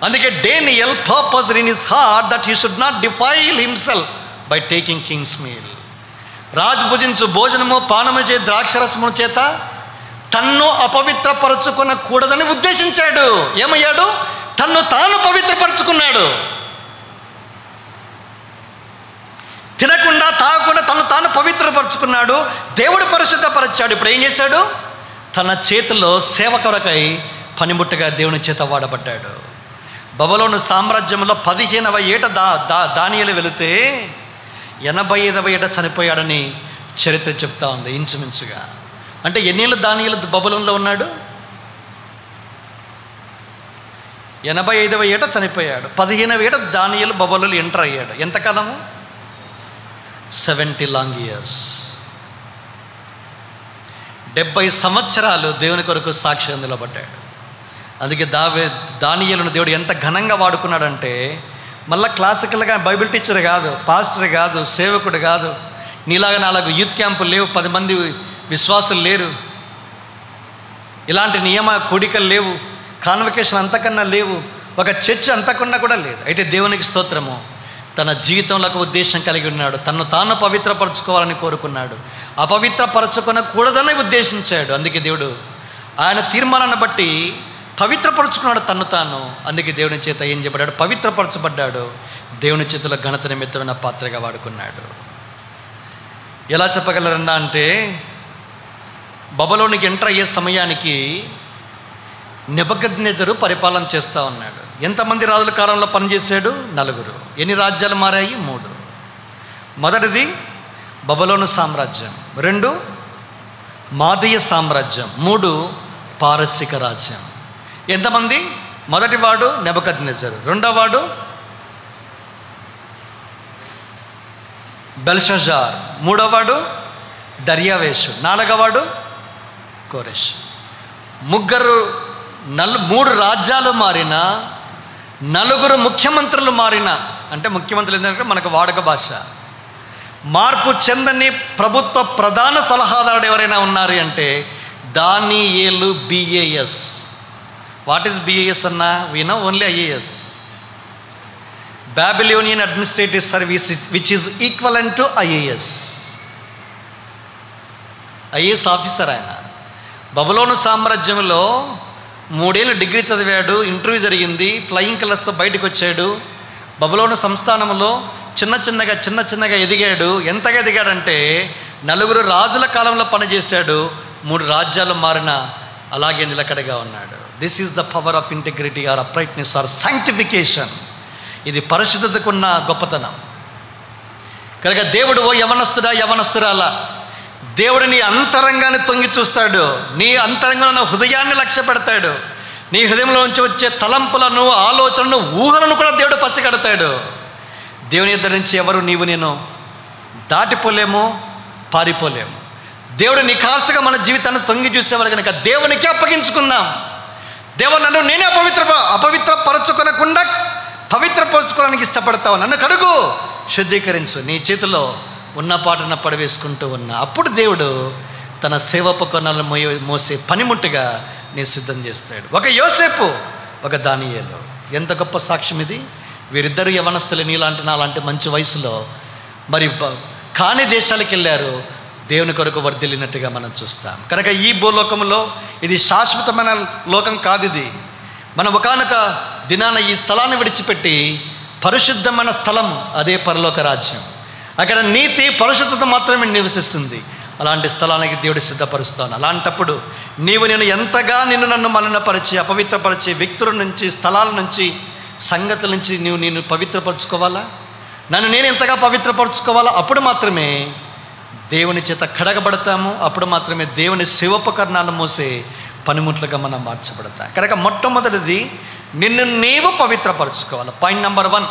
అందుకే Daniel purpose in his heart that he should not defile himself by taking king's meal. రాజు భుజించు భోజనము, పానము చే ద్రాక్షరసము చేత తన్ను అపవిత్రపరచుకున్న కూడదని ఉద్దేశించాడు. ఏమయ్యాడు? తన్ను తాను పవిత్రపరచుకున్నాడు. తినకుండా, తాగకుండా తను తాను పవిత్రపరచుకున్నాడు. దేవుడు పరిశుద్ధపరిచాడు. ఇప్పుడు ఏం చేశాడు? తన చేతిలో సేవ కొరకై పనిముట్టుగా దేవుని చేత వాడబడ్డాడు. బబులోను సామ్రాజ్యంలో 15వ ఏట దానియేలు వెళితే 85వ ఏట చనిపోయాడని చరిత్ర చెప్తా ఉంది ఇంచుమించుగా. అంటే ఎన్నేళ్ళు దానియేలు బబులోనులో ఉన్నాడు? 85వ ఏట చనిపోయాడు. 15వ ఏట దానియేలు బబులోనులో ఎంటర్ అయ్యాడు. ఎంతకాలము? 70 లాంగ్ ఇయర్స్. 70 సంవత్సరాలు దేవుని కొరకు సాక్షిగా నిలబడ్డాడు. అందుకే దానియేలును దేవుడు ఎంత ఘనంగా వాడుకున్నాడంటే, మళ్ళీ క్లాసికల్గా బైబిల్ టీచర్ కాదు, పాస్టర్ కాదు, సేవకుడు కాదు, నీలాగా 4 యూత్ క్యాంపులు లేవు, 10 మంది విశ్వాసులు లేరు, ఇలాంటి నియమ కూడికలు లేవు, కాన్వకేషన్ అంతకన్నా లేవు, ఒక చర్చ్ అంతకన్నా కూడా లేదు. అయితే దేవునికి స్తోత్రము, తన జీవితంలో ఒక ఉద్దేశం కలిగి ఉన్నాడు. తను తాను పవిత్రపరచుకోవాలని కోరుకున్నాడు. అపవిత్రపరచుకొనకూడదని ఉద్దేశించాడు. అందుకే దేవుడు ఆయన తీర్మానాన్ని బట్టి పవిత్రపరుచుకున్నాడు తన్ను తాను. అందుకే దేవుని చేత ఏం చెప్పాడు? పవిత్రపరచబడ్డాడు. దేవుని చేతిలో ఘనత నిమిత్తమైన పాత్రగా వాడుకున్నాడు. ఎలా చెప్పగలరన్నా అంటే, బబులోనికి ఎంటర్ అయ్యే సమయానికి నెబుకద్నెజరు పరిపాలన చేస్తూ ఉన్నాడు. ఎంతమంది రాజుల కాలంలో పనిచేశాడు? 4. ఎన్ని రాజ్యాలు మారాయి? 3. మొదటిది బబులోను సామ్రాజ్యం, 2 మాదీయ సామ్రాజ్యం, 3 పారసిక రాజ్యం. ఎంతమంది? మొదటివాడు నెబుకద్నెజరు, రెండోవాడు బెల్షజార్, మూడోవాడు దర్యావేషు, 4వవాడు కోరెష్. 3 రాజ్యాలు మారిన, 4 ముఖ్యమంత్రులు మారిన, అంటే ముఖ్యమంత్రులు ఏంటంటే మనకు వాడుక భాష, మార్పు చెందని ప్రభుత్వ ప్రధాన సలహాదారుడు ఎవరైనా ఉన్నారు అంటే దానియేలు BAS. వాట్ ఈస్ BAS అన్నా? We know only IAS, Babylonian administrative services, which is equivalent to IAS. IAS officer ఆయన. బబులోను సామ్రాజ్యంలో 3 ఏళ్ళు డిగ్రీ చదివాడు, ఇంటర్వ్యూ జరిగింది, ఫ్లయింగ్ కలర్స్తో బయటకు వచ్చాడు. బబులోను సంస్థానంలో చిన్న చిన్నగా ఎదిగాడు. ఎంతగా ఎదిగాడంటే 4 రాజుల కాలంలో పనిచేశాడు, 3 రాజ్యాలు మారిన అలాగే నిలకడగా ఉన్నాడు. This is the power of integrity or uprightness or sanctification. ఇది పరిశుద్ధతకున్న గొప్పతనం. కనుక దేవుడు ఓ యవనస్తురాలా, దేవుడు నీ అంతరంగాన్ని తొంగి చూస్తాడు. నీ అంతరంగంలో ఉన్న హృదయాన్ని లక్ష్య పెడతాడు. నీ హృదయంలోంచి వచ్చే తలంపులను, ఆలోచనలను, ఊహలను కూడా దేవుడు పసిగడతాడు. దేవుని ఇద్దరి నుంచి ఎవరు నీవు నేను దాటిపోలేము, పారిపోలేము. దేవుడు నిఖార్సుగా మన జీవితాన్ని తొంగి చూసేవారు కనుక దేవునికి అప్పగించుకుందాం. దేవుడు నన్ను నేనే అపవిత్రపరచుకోనకుండా పవిత్రపరచుకోవడానికి ఇష్టపడతావు. నన్ను కడుగు, శుద్ధీకరించు. నీ చేతిలో ఉన్న పాటన పడవేసుకుంటూ ఉన్నా అప్పుడు దేవుడు తన సేవోపకరణాలను మోసే పనిముట్టుగా నీ సిద్ధం చేస్తాడు. ఒక యోసేపు, ఒక దానియేలు. ఎంత గొప్ప సాక్ష్యం ఇది. వీరిద్దరు యవనస్తులు, నీలాంటి నాలాంటి మంచి వయసులో మరి కాని దేశాలకు వెళ్ళారు, దేవుని కొరకు వర్ధిల్లినట్టుగా మనం చూస్తాం. కనుక ఈ భూలోకంలో ఇది శాశ్వతమైన లోకం కాదు. ఇది మనం ఒకానొక దినాన ఈ స్థలాన్ని విడిచిపెట్టి పరిశుద్ధమైన స్థలం, అదే పరలోక రాజ్యం. అక్కడ నీతి, పరిశుద్ధత మాత్రమే నివసిస్తుంది. అలాంటి స్థలానికి దేవుడు సిద్ధపరుస్తాను. అలాంటప్పుడు నేను ఎంతగా నన్ను మలినపరిచి, అపవిత్రపరిచి, వ్యక్తుల నుంచి, స్థలాల నుంచి, సంగతుల నుంచి నేను పవిత్రపరచుకోవాలా? నేను ఎంతగా పవిత్రపరచుకోవాలా? అప్పుడు మాత్రమే దేవుని చేత కడగబడతాము. అప్పుడు మాత్రమే దేవుని శివోపకరణాలను మోసే పనిముట్లుగా మనం మార్చబడతాం. కనుక మొట్టమొదటిది నీవు పవిత్రపరచుకోవాలి. Point number 1.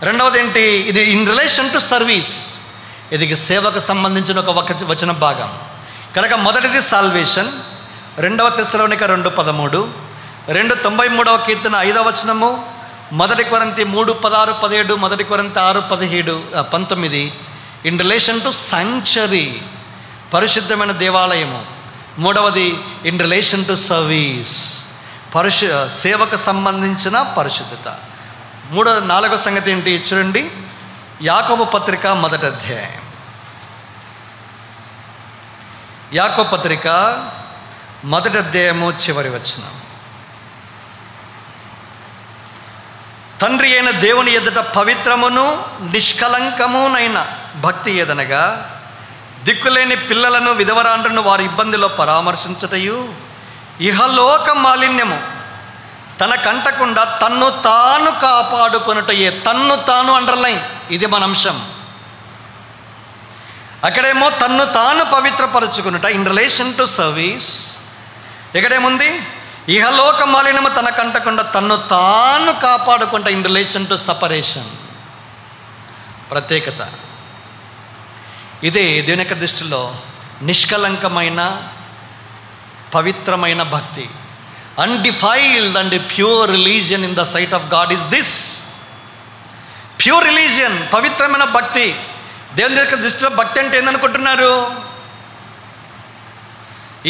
రెండవది ఏంటి? ఇది ఇన్ రిలేషన్ టు సర్వీస్. ఇది సేవకు సంబంధించిన ఒక వచన భాగం. కనుక మొదటిది సాల్వేషన్. 2 తెస్సలోనిక 2:13, 2:93 కీర్తన 5వ వచనము, 1 కొరింథీ 3:16, 17, 1 కొరింథీ 6:17, 19 ఇన్ రిలేషన్ టు సాంక్చురీ, పరిశుద్ధమైన దేవాలయము. 3వది ఇన్ రిలేషన్ టు సర్వీస్, సేవకు సంబంధించిన పరిశుద్ధత. 4వ సంగతి ఏంటి చూడండి. యాకోబు పత్రిక 1వ అధ్యాయం. యాకోబు పత్రిక 1వ అధ్యాయము చివరి వచనం. తండ్రి అయిన దేవుని ఎదుట పవిత్రమును నిష్కలంకమునైన భక్తి ఏదనగా, దిక్కులేని పిల్లలను, విధవరాండ్రను వారి ఇబ్బందిలో పరామర్శించుటయు, ఇహలోక మాలిన్యము తన కంటకుండా తన్ను తాను కాపాడుకొనుటయే. తన్ను తాను అండర్లైన్, ఇది మన అంశం. అక్కడేమో తన్ను తాను పవిత్రపరచుకునుట ఇన్ రిలేషన్ టు సర్వీస్. ఎక్కడేముంది? ఇహలోక మాలిన్యము తన కంటకుండా తన్ను తాను కాపాడుకుంటా ఇన్ రిలేషన్ టు సపరేషన్, ప్రత్యేకత. ఇదే దేవుని యొక్క దృష్టిలో నిష్కలంకమైన పవిత్రమైన భక్తి. Undefiled and pure religion in the sight of God is this. Pure religion, పవిత్రమైన భక్తి. దేవుని యొక్క దృష్టిలో భక్తి అంటే ఏందనుకుంటున్నారు?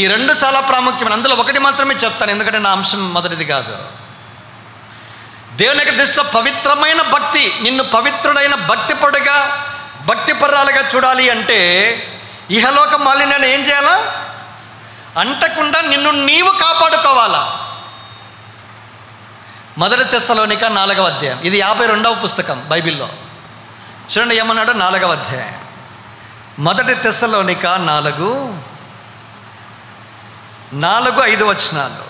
ఈ 2 చాలా ప్రాముఖ్యమైన. అందులో ఒకటి మాత్రమే చెప్తాను, ఎందుకంటే నా అంశం మొదటిది కాదు. దేవుని యొక్క దృష్టిలో పవిత్రమైన భక్తి, నిన్ను పవిత్రుడైన భక్తిపరుడుగా, భక్తిపరురాలుగా చూడాలి అంటే ఇహలోక మాలిన్యాన్ని ఏం చేయాలా? అంటకుండా నిన్ను నీవు కాపాడుకోవాలా. మొదటి తెస్సలోనిక 4వ అధ్యాయం. ఇది 52వ పుస్తకం బైబిల్లో. చూడండి ఏమన్నాడు, 4వ అధ్యాయం. మొదటి తెస్సలోనిక 4:5 వచనాలు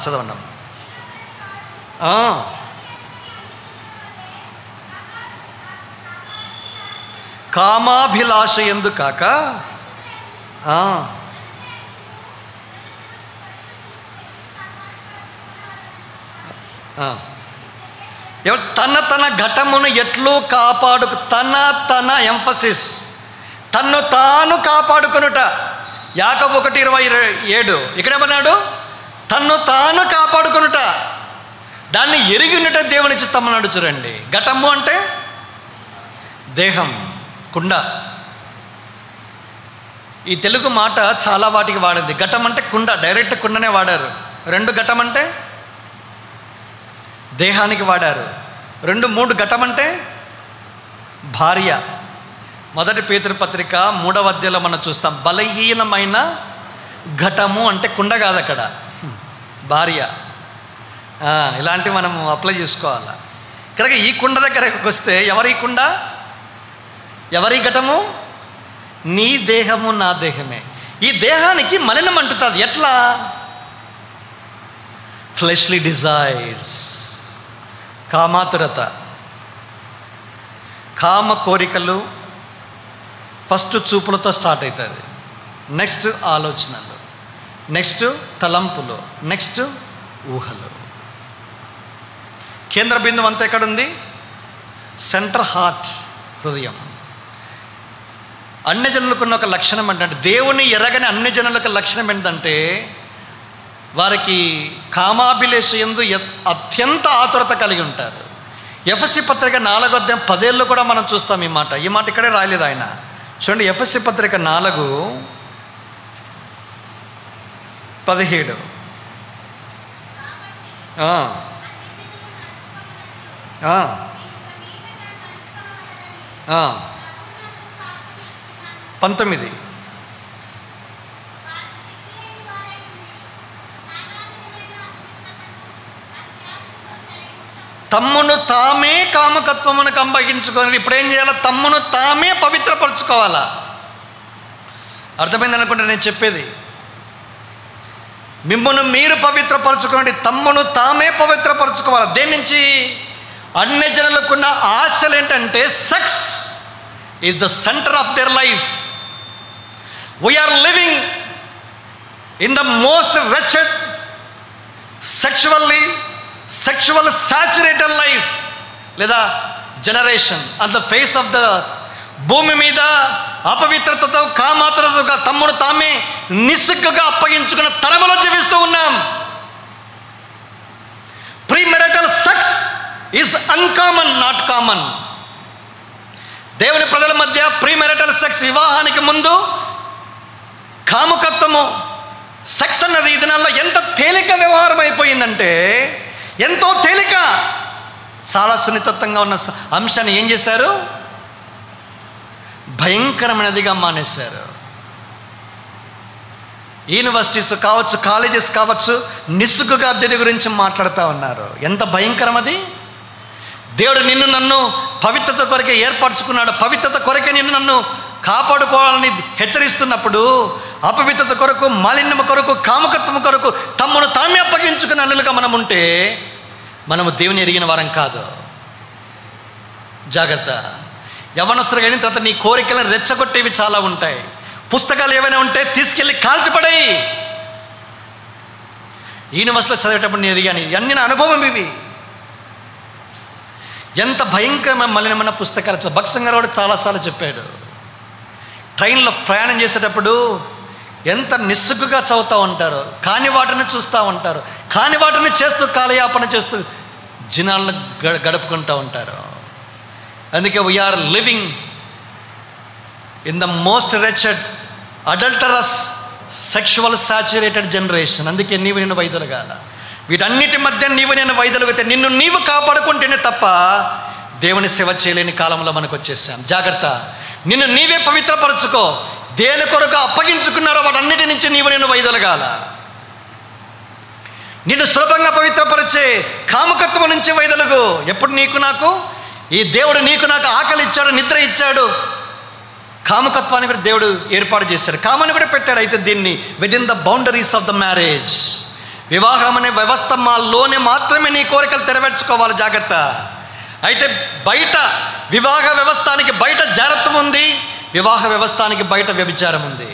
చదవండి. కామాభిలాష యందు కాక తన ఘటమును ఎట్లు తన ఎంఫసిస్ తన్ను తాను కాపాడుకొనుట. యాకోబు 1:27 ఇక్కడేమన్నాడు, తన్ను తాను కాపాడుకొనుట, దాన్ని ఎరిగి ఉండట దేవుని చిత్తమన్నాడు. చూడండి, ఘటము అంటే దేహం, కుండ. ఈ తెలుగు మాట చాలా వాటికి వాడింది. ఘటం అంటే కుండ, డైరెక్ట్ కుండనే వాడారు. 2 ఘటం అంటే దేహానికి వాడారు. 3 ఘటం అంటే భార్య. మొదటి పేతురు పత్రిక 3వ అధ్యాయంలో మనం చూస్తాం, బలహీనమైన ఘటము అంటే కుండ కాదు, అక్కడ భార్య. ఇలాంటివి మనం అప్లై చేసుకోవాలి. కనుక ఈ కుండ దగ్గరకు వస్తే ఎవరి కుండ, ఎవరి ఘటము? నీ దేహము నా దేహమే. ఈ దేహానికి మలినం అంటుతుంది. ఎట్లా? ఫ్లెష్లీ డిజైర్స్, కామాతురత, కామ కోరికలు ఫస్ట్ చూపులతో స్టార్ట్ అవుతుంది. నెక్స్ట్ ఆలోచనలు, నెక్స్ట్ తలంపులు, నెక్స్ట్ ఊహలు. కేంద్ర బిందువు అంతా ఎక్కడుంది? సెంటర్ హార్ట్, హృదయం. అన్ని జనులకున్న ఒక లక్షణం ఏంటంటే, దేవుని ఎరగని అన్ని జనులకు లక్షణం ఏంటంటే, వారికి కామాభిలేష యందు అత్యంత ఆతురత కలిగి ఉంటారు. ఎఫెసీ పత్రిక 4వ అధ్యాయం 10 కూడా మనం చూస్తాం ఈ మాట ఇక్కడే రాయలేదు ఆయన. చూడండి, ఎఫెసీ పత్రిక 4:17. ఆ 19. తమ్మును తామే కామకత్వమునకు అప్పగించుకొని ఇప్పుడు ఏం చేయాలి? తమ్మును తామే పవిత్రపరచుకోవాలా. అర్థమైంది అనుకుంటే నేను చెప్పేది. మిమ్మల్ని మీరు పవిత్రపరచుకోండి, తమ్మును తామే పవిత్రపరచుకోవాలి. దేని నుంచి? అన్ని జనులకున్న ఆశలు ఏంటంటే, sex is the centre of their life. We are living in the most wretched, sexual saturated life లేదా generation on the face of the earth. భూమి మీద అపవిత్రతతో, కామాతురతతో తమ్మును తామే నిస్సిగ్గుగా అప్పగించుకున్న తరములో జీవిస్తూ ఉన్నాం. Premarital sex is uncommon, not common. దేవుని ప్రజల మధ్య ప్రీమెరిటల్ సెక్స్, వివాహానికి ముందు కాముకత్వము, సెక్స్ అన్నది ఈ దినాల్లో ఎంత తేలిక వ్యవహారం అయిపోయిందంటే, ఎంతో తేలిక. చాలా సున్నితత్వంగా ఉన్న అంశాన్ని ఏం చేశారు? భయంకరమైనదిగా మానేశారు. యూనివర్సిటీస్ కావచ్చు, కాలేజెస్ కావచ్చు, నిస్సుగుగా దీని గురించి మాట్లాడుతూ ఉన్నారు. ఎంత భయంకరం అది! దేవుడు నిన్ను నన్ను పవిత్రత కొరకే ఏర్పరచుకున్నాడు. పవిత్రత కొరకే నిన్ను నన్ను కాపాడుకోవాలని హెచ్చరిస్తున్నప్పుడు, అపవిత్రత కొరకు, మాలిన్యం కొరకు, కామకత్వం కొరకు తమ్మును తామే అప్పగించుకున్న అల్లులుగా మనం ఉంటే మనము దేవుని ఎరిగిన వారం కాదు. జాగ్రత్త. యవ్వనస్తులు అయిన తర్వాత నీ కోరికలను రెచ్చగొట్టేవి చాలా ఉంటాయి. పుస్తకాలు ఏవైనా ఉంటే తీసుకెళ్ళి కాల్చిపడాయి. యూనివర్సిటీలో చదివేటప్పుడు నేను ఎరిగాను. ఇవన్నీ నా అనుభవం. ఇవి ఎంత భయంకరమైన మలినమైన పుస్తకాలు. భక్సింగ్ గారు కూడా చాలాసార్లు చెప్పాడు. ట్రైన్లో ప్రయాణం చేసేటప్పుడు ఎంత నిస్సుగ్గుగా చదువుతూ ఉంటారు. కాని వాటిని చూస్తూ ఉంటారు. కాని వాటిని చేస్తూ కాలయాపన చేస్తూ జినాలను గడుపుకుంటూ ఉంటారు. అందుకే we are living in the most wretched, adulterous, sexual saturated generation. అందుకే నీవు నేను వైదొలగాల. వీటన్నిటి మధ్య నీవు నేను వైదొలిగితే నిన్ను నీవు కాపాడుకుంటేనే తప్ప దేవుని సేవ చేయలేని కాలంలో మనకు వచ్చేసాం. జాగ్రత్త. నిన్ను నీవే పవిత్రపరచుకో. దేని కొరకు అప్పగించుకున్నారో వాటన్నిటి నుంచి నీవు నేను వైదొలగాల. నిన్ను సులభంగా పవిత్రపరిచే కామకత్వం నుంచి వైదొలుగు. ఎప్పుడు నీకు నాకు ఈ దేవుడు నీకు నాకు ఆకలి ఇచ్చాడు, నిద్ర ఇచ్చాడు. కామకత్వాన్ని కూడా దేవుడు ఏర్పాటు చేశాడు, కామాన్ని కూడా పెట్టాడు. అయితే దీన్ని within the boundaries of the marriage, వివాహం అనే వ్యవస్థ మాలోనే మాత్రమే నీ కోరికలు తెరవేర్చుకోవాలి, జాగ్రత్త. అయితే బయట వివాహ వ్యవస్థానికి బయట జాగ్రత్తం ఉంది, వివాహ వ్యవస్థానికి బయట వ్యభిచారం ఉంది.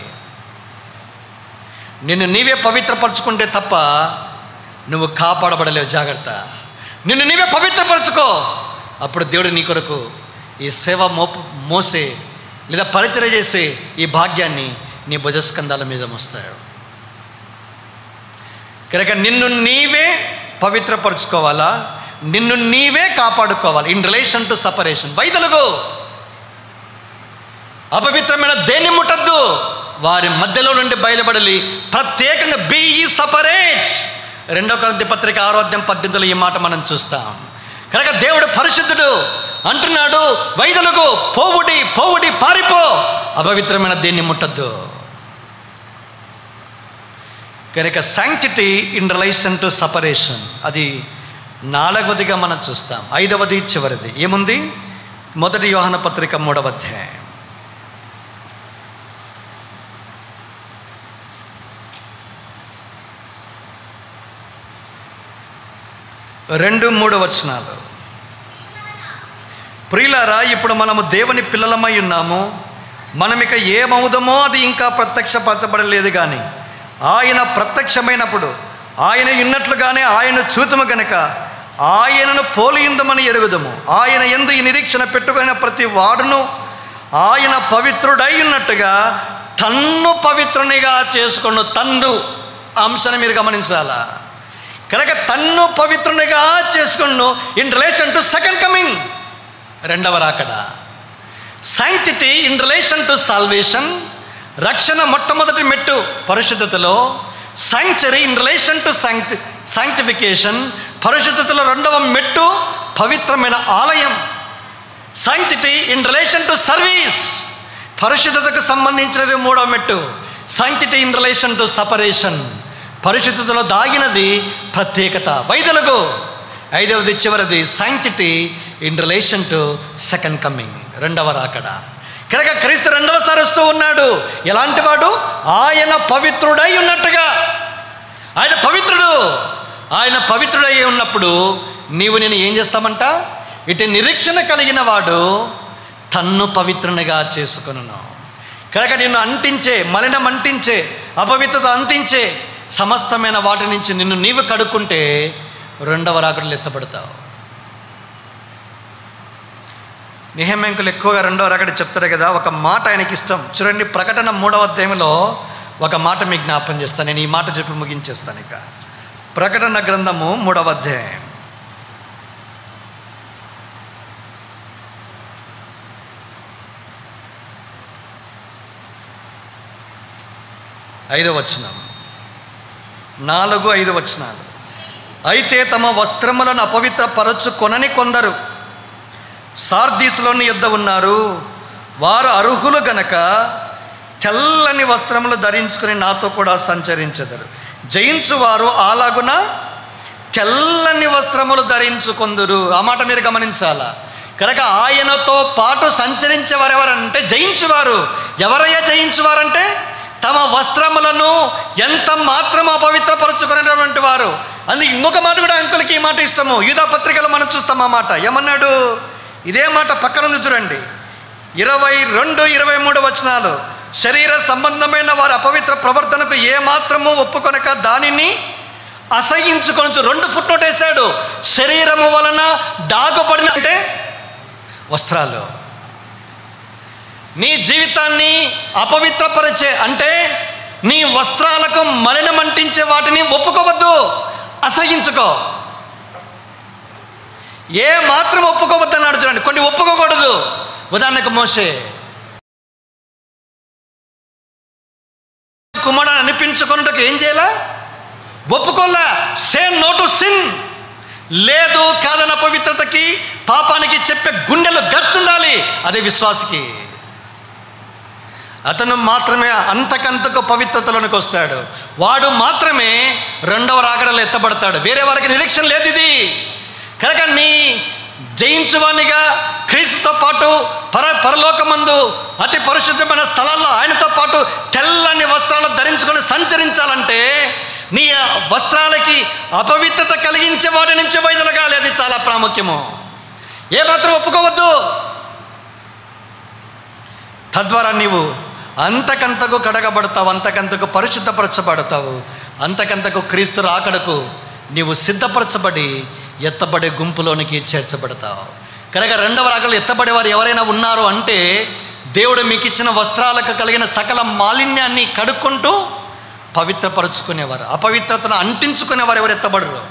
నిన్ను నీవే పవిత్రపరచుకుంటే తప్ప నువ్వు కాపాడబడలేవు, జాగ్రత్త. నిన్ను నీవే పవిత్రపరచుకో, అప్పుడు దేవుడు నీ కొరకు ఈ సేవ మోసే లేదా పరిచర్య చేసే ఈ భాగ్యాన్ని నీ భుజస్కంధాల మీద మోస్తాడు. కనుక నిన్ను నీవే పవిత్రపరచుకోవాలా, నిన్ను నీవే కాపాడుకోవాలి. ఇన్ రిలేషన్ టు సపరేషన్, వైదొలుగు. అపవిత్రమైన దేన్ని ముట్టద్దు, వారి మధ్యలో నుండి బయలుపడాలి. ప్రత్యేకంగా బీ ఈ సపరేట్. 2 కొరింథీ పత్రిక 6:18 ఈ మాట మనం చూస్తాం. కనుక దేవుడు పరిశుద్ధుడు అంటున్నాడు, వైదొలుగు, పోవుడి పోవుడి పారిపో, అపవిత్రమైన దేన్ని ముట్టద్దు. కనుక sanctity in relation to separation, అది 4వదిగా మనం చూస్తాం. 5వది చివరిది ఏముంది? 1 యోహాను పత్రిక 3వ అధ్యాయం 2-3 వచనాలు. ప్రియులారా, ఇప్పుడు మనము దేవుని పిల్లలమై ఉన్నాము, మనమిక ఏమవుదామో అది ఇంకా ప్రత్యక్షపరచబడలేదు. కానీ ఆయన ప్రత్యక్షమైనప్పుడు ఆయన ఉన్నట్లుగానే ఆయన చూతుము గనక ఆయనను పోలియుందమని ఎరుగుదము. ఆయన యందు ఈ నిరీక్షణ పెట్టుకున్న ప్రతి వాడును ఆయన పవిత్రుడై ఉన్నట్టుగా తన్ను పవిత్రునిగా చేసుకున్న తన్ను అంశాన్ని మీరు గమనించాలా. కనుక తన్ను పవిత్రునిగా చేసుకున్న in relation to second coming, రెండవ రాకడ. Sanctity in relation to salvation, రక్షణ మొట్టమొదటి మెట్టు పరిశుద్ధతలో. Sanctuary in relation to sanctification, పరిశుద్ధతలో 2వ మెట్టు పవిత్రమైన ఆలయం. Sanctity in relation to service, పరిశుద్ధతకు సంబంధించినది 3వ మెట్టు. Sanctity in relation to separation, పరిశుద్ధతలో దాగినది ప్రత్యేకత, వైదొలుగు. 5వది చివరిది sanctity in relation to second coming, రెండవ రాకడ. కనుక క్రీస్తు రెండవసారి వస్తూ ఉన్నాడు. ఎలాంటి వాడు? ఆయన పవిత్రుడై ఉన్నట్టుగా. ఆయన పవిత్రుడు. ఆయన పవిత్రుడై ఉన్నప్పుడు నీవు నేను ఏం చేస్తామంట? ఇటు నిరీక్షణ కలిగిన వాడు తన్ను పవిత్రునిగా చేసుకొనును. కనుక నిన్ను అంటించే, మలినం అంటించే, అపవిత్రత అంటించే సమస్తమైన వాటి నుంచి నిన్ను నీవు కడుక్కుంటే రెండవ రాకడలు ఎత్తబడతావు. నెహెమ్యాకు ఎక్కువగా రెండవ రాకడ చెప్తాడు కదా, ఒక మాట ఆయనకి ఇష్టం. చూడండి, ప్రకటన 3వ అధ్యాయంలో ఒక మాట మీకు జ్ఞాపం చేస్తాను. నేను ఈ మాట చెప్పి ముగించేస్తాను. ఇక ప్రకటన గ్రంథము 3వ అధ్యాయం 5వ వచనం, 4-5 వచనాలు. అయితే తమ వస్త్రములను అపవిత్రపరచుకొనని కొందరు సార్దీసులోని యుద్ధ ఉన్నారు. వారు అర్హులు గనక తెల్లని వస్త్రములు ధరించుకుని నాతో కూడా సంచరించెదరు. జయించువారు అలాగున తెల్లని వస్త్రములు ధరించుకొందురు. ఆ మాట మీరు గమనించాలా. కనుక ఆయనతో పాటు సంచరించేవారు ఎవరంటే జయించువారు. ఎవరయ్యా జయించువారంటే? తమ వస్త్రములను ఎంత మాత్రం అపవిత్రపరచుకునేటువంటి వారు. అందుకే ఇంకొక మాట కూడా అంకులకి ఈ మాట ఇష్టము. యూదా పత్రికలో మనం చూస్తాం ఆ మాట. ఏమన్నాడు? ఇదే మాట పక్కన చూడండి, 22-23 వచనాలు. శరీర సంబంధమైన వారి అపవిత్ర ప్రవర్తనకు ఏ మాత్రము ఒప్పుకొనక దానిని అసహించుకొని 2 ఫుట్ నోట్ వేశాడు. శరీరము వలన దాగుపడిన అంటే వస్త్రాలు. నీ జీవితాన్ని అపవిత్రపరిచే అంటే నీ వస్త్రాలకు మలినమంటించే వాటిని ఒప్పుకోవద్దు, అసహించుకో. ఏ మాత్రం ఒప్పుకోవద్దు అన్నాడు. చూడండి, కొన్ని ఒప్పుకోకూడదు. ఉదాహరణకు మోషే కుమారుడు అనిపించుకున్నట్టు ఏం చేయాలా? ఒప్పుకోలా. Say no to sin. లేదు కాదన్న పవిత్రతకి, పాపానికి చెప్పే గుండెలు గట్స్ ఉండాలి. అదే విశ్వాసికి. అతను మాత్రమే అంతకంతకు పవిత్రతలోనికి వస్తాడు. వాడు మాత్రమే రెండవ రాకడలో ఎత్తబడతాడు. వేరే వారికి నిరీక్షణ లేదు ఇది. కనుక నీ జయించువానిగా క్రీస్తుతో పాటు పరలోకమందు అతి పరిశుద్ధమైన స్థలాల్లో ఆయనతో పాటు తెల్లని వస్త్రాలు ధరించుకొని సంచరించాలంటే నీ వస్త్రాలకి అపవిత్రత కలిగించే వాటి నుంచి వైదొలగాలి. అది చాలా ప్రాముఖ్యము. ఏమాత్రం ఒప్పుకోవద్దు. తద్వారా నీవు అంతకంతకు కడగబడతావు, అంతకంతకు పరిశుద్ధపరచబడతావు, అంతకంతకు క్రీస్తు రాకడకు నీవు సిద్ధపరచబడి ఎత్తబడే గుంపులోనికి చేర్చబడతావు. కనుక రెండవ రాకడలో ఎత్తబడేవారు ఎవరైనా ఉన్నారు అంటే దేవుడు మీకు ఇచ్చిన వస్త్రాలకు కలిగిన సకల మాలిన్యాన్ని కడుక్కుంటూ పవిత్రపరుచుకునేవారు. అపవిత్రతను అంటించుకునేవారు ఎవరు ఎత్తబడరు.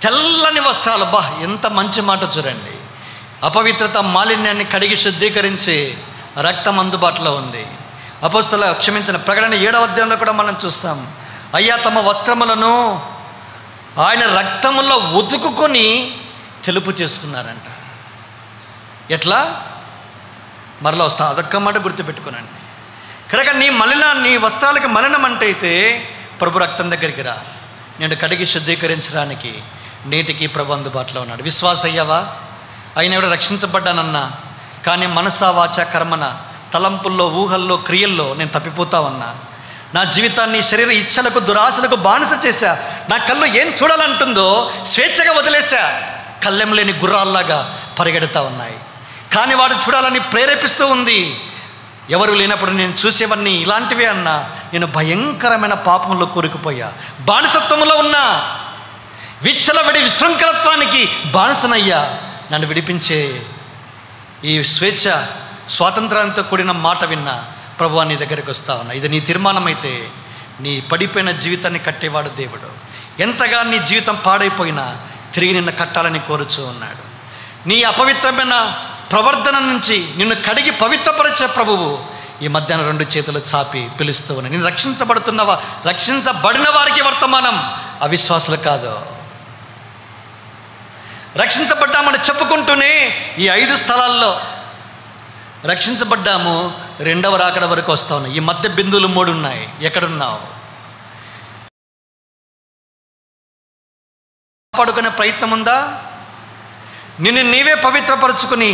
తెల్లని వస్త్రాలు, బా ఎంత మంచి మాట చూడండి. అపవిత్రత మాలిన్యాన్ని కడిగి శుద్ధీకరించి రక్తం అందుబాటులో ఉంది. అపోస్తల క్షమించిన ప్రకటన 7వ అధ్యాయంలో కూడా మనం చూస్తాం. అయ్యా తమ వస్త్రములను ఆయన రక్తములో ఉతుకుకొని తెలుపు చేసుకున్నారంట. ఎట్లా? మరలా వస్తా, అదొక్క మాట గుర్తుపెట్టుకునండి. కనుక నీ వస్త్రాలకి మలినం అంటే అయితే ప్రభు రక్తం దగ్గరికి రా. నేను కడిగి శుద్ధీకరించడానికి నేటికి ప్రభు అందుబాటులో ఉన్నాడు. విశ్వాస అయ్యావా? ఆయన ఎవడో రక్షించబడ్డానన్నా కానీ మనసా వాచ కర్మన తలంపుల్లో ఊహల్లో క్రియల్లో నేను తప్పిపోతా ఉన్నా. నా జీవితాన్ని శరీర ఇచ్చలకు దురాశలకు బానిస చేశా. నా కళ్ళు ఏం చూడాలంటుందో స్వేచ్ఛగా వదిలేశా. కళ్ళెం లేని గుర్రాల్లాగా పరిగెడతా ఉన్నాయి. కానీ వాడు చూడాలని ప్రేరేపిస్తూ ఉంది. ఎవరు లేనప్పుడు నేను చూసేవన్నీ ఇలాంటివే అన్నా. నేను భయంకరమైన పాపంలో కూరుకుపోయా. బానిసత్వంలో ఉన్నా. విచ్చలవిడి విశృంఖలత్వానికి బానిసనయ్యా. నన్ను విడిపించే ఈ స్వేచ్ఛ స్వాతంత్రంతో కూడిన మాట విన్నా. ప్రభువా నీ దగ్గరికి వస్తా ఉన్నా. ఇది నీ తీర్మానం అయితే నీ పడిపోయిన జీవితాన్ని కట్టేవాడు దేవుడు. ఎంతగా నీ జీవితం పాడైపోయినా తిరిగి నిన్ను కట్టాలని కోరుచూ ఉన్నాడు. నీ అపవిత్రమైన ప్రవర్తన నుంచి నిన్ను కడిగి పవిత్రపరిచే ప్రభువు ఈ మధ్యాహ్నం 2 చేతులు చాపి పిలుస్తూ ఉన్నాయి. నేను రక్షించబడుతున్నవా? రక్షించబడిన వారికి వర్తమానం, అవిశ్వాసులు కాదు. రక్షించబడ్డామని చెప్పుకుంటూనే ఈ 5 స్థలాల్లో రక్షించబడ్డాము. రెండవ రాకడ వరకు వస్తా ఉన్నాయి. ఈ మధ్య బిందువులు 3 ఉన్నాయి. ఎక్కడున్నావు? కాపాడుకునే ప్రయత్నం ఉందా? నిన్ను నీవే పవిత్రపరుచుకుని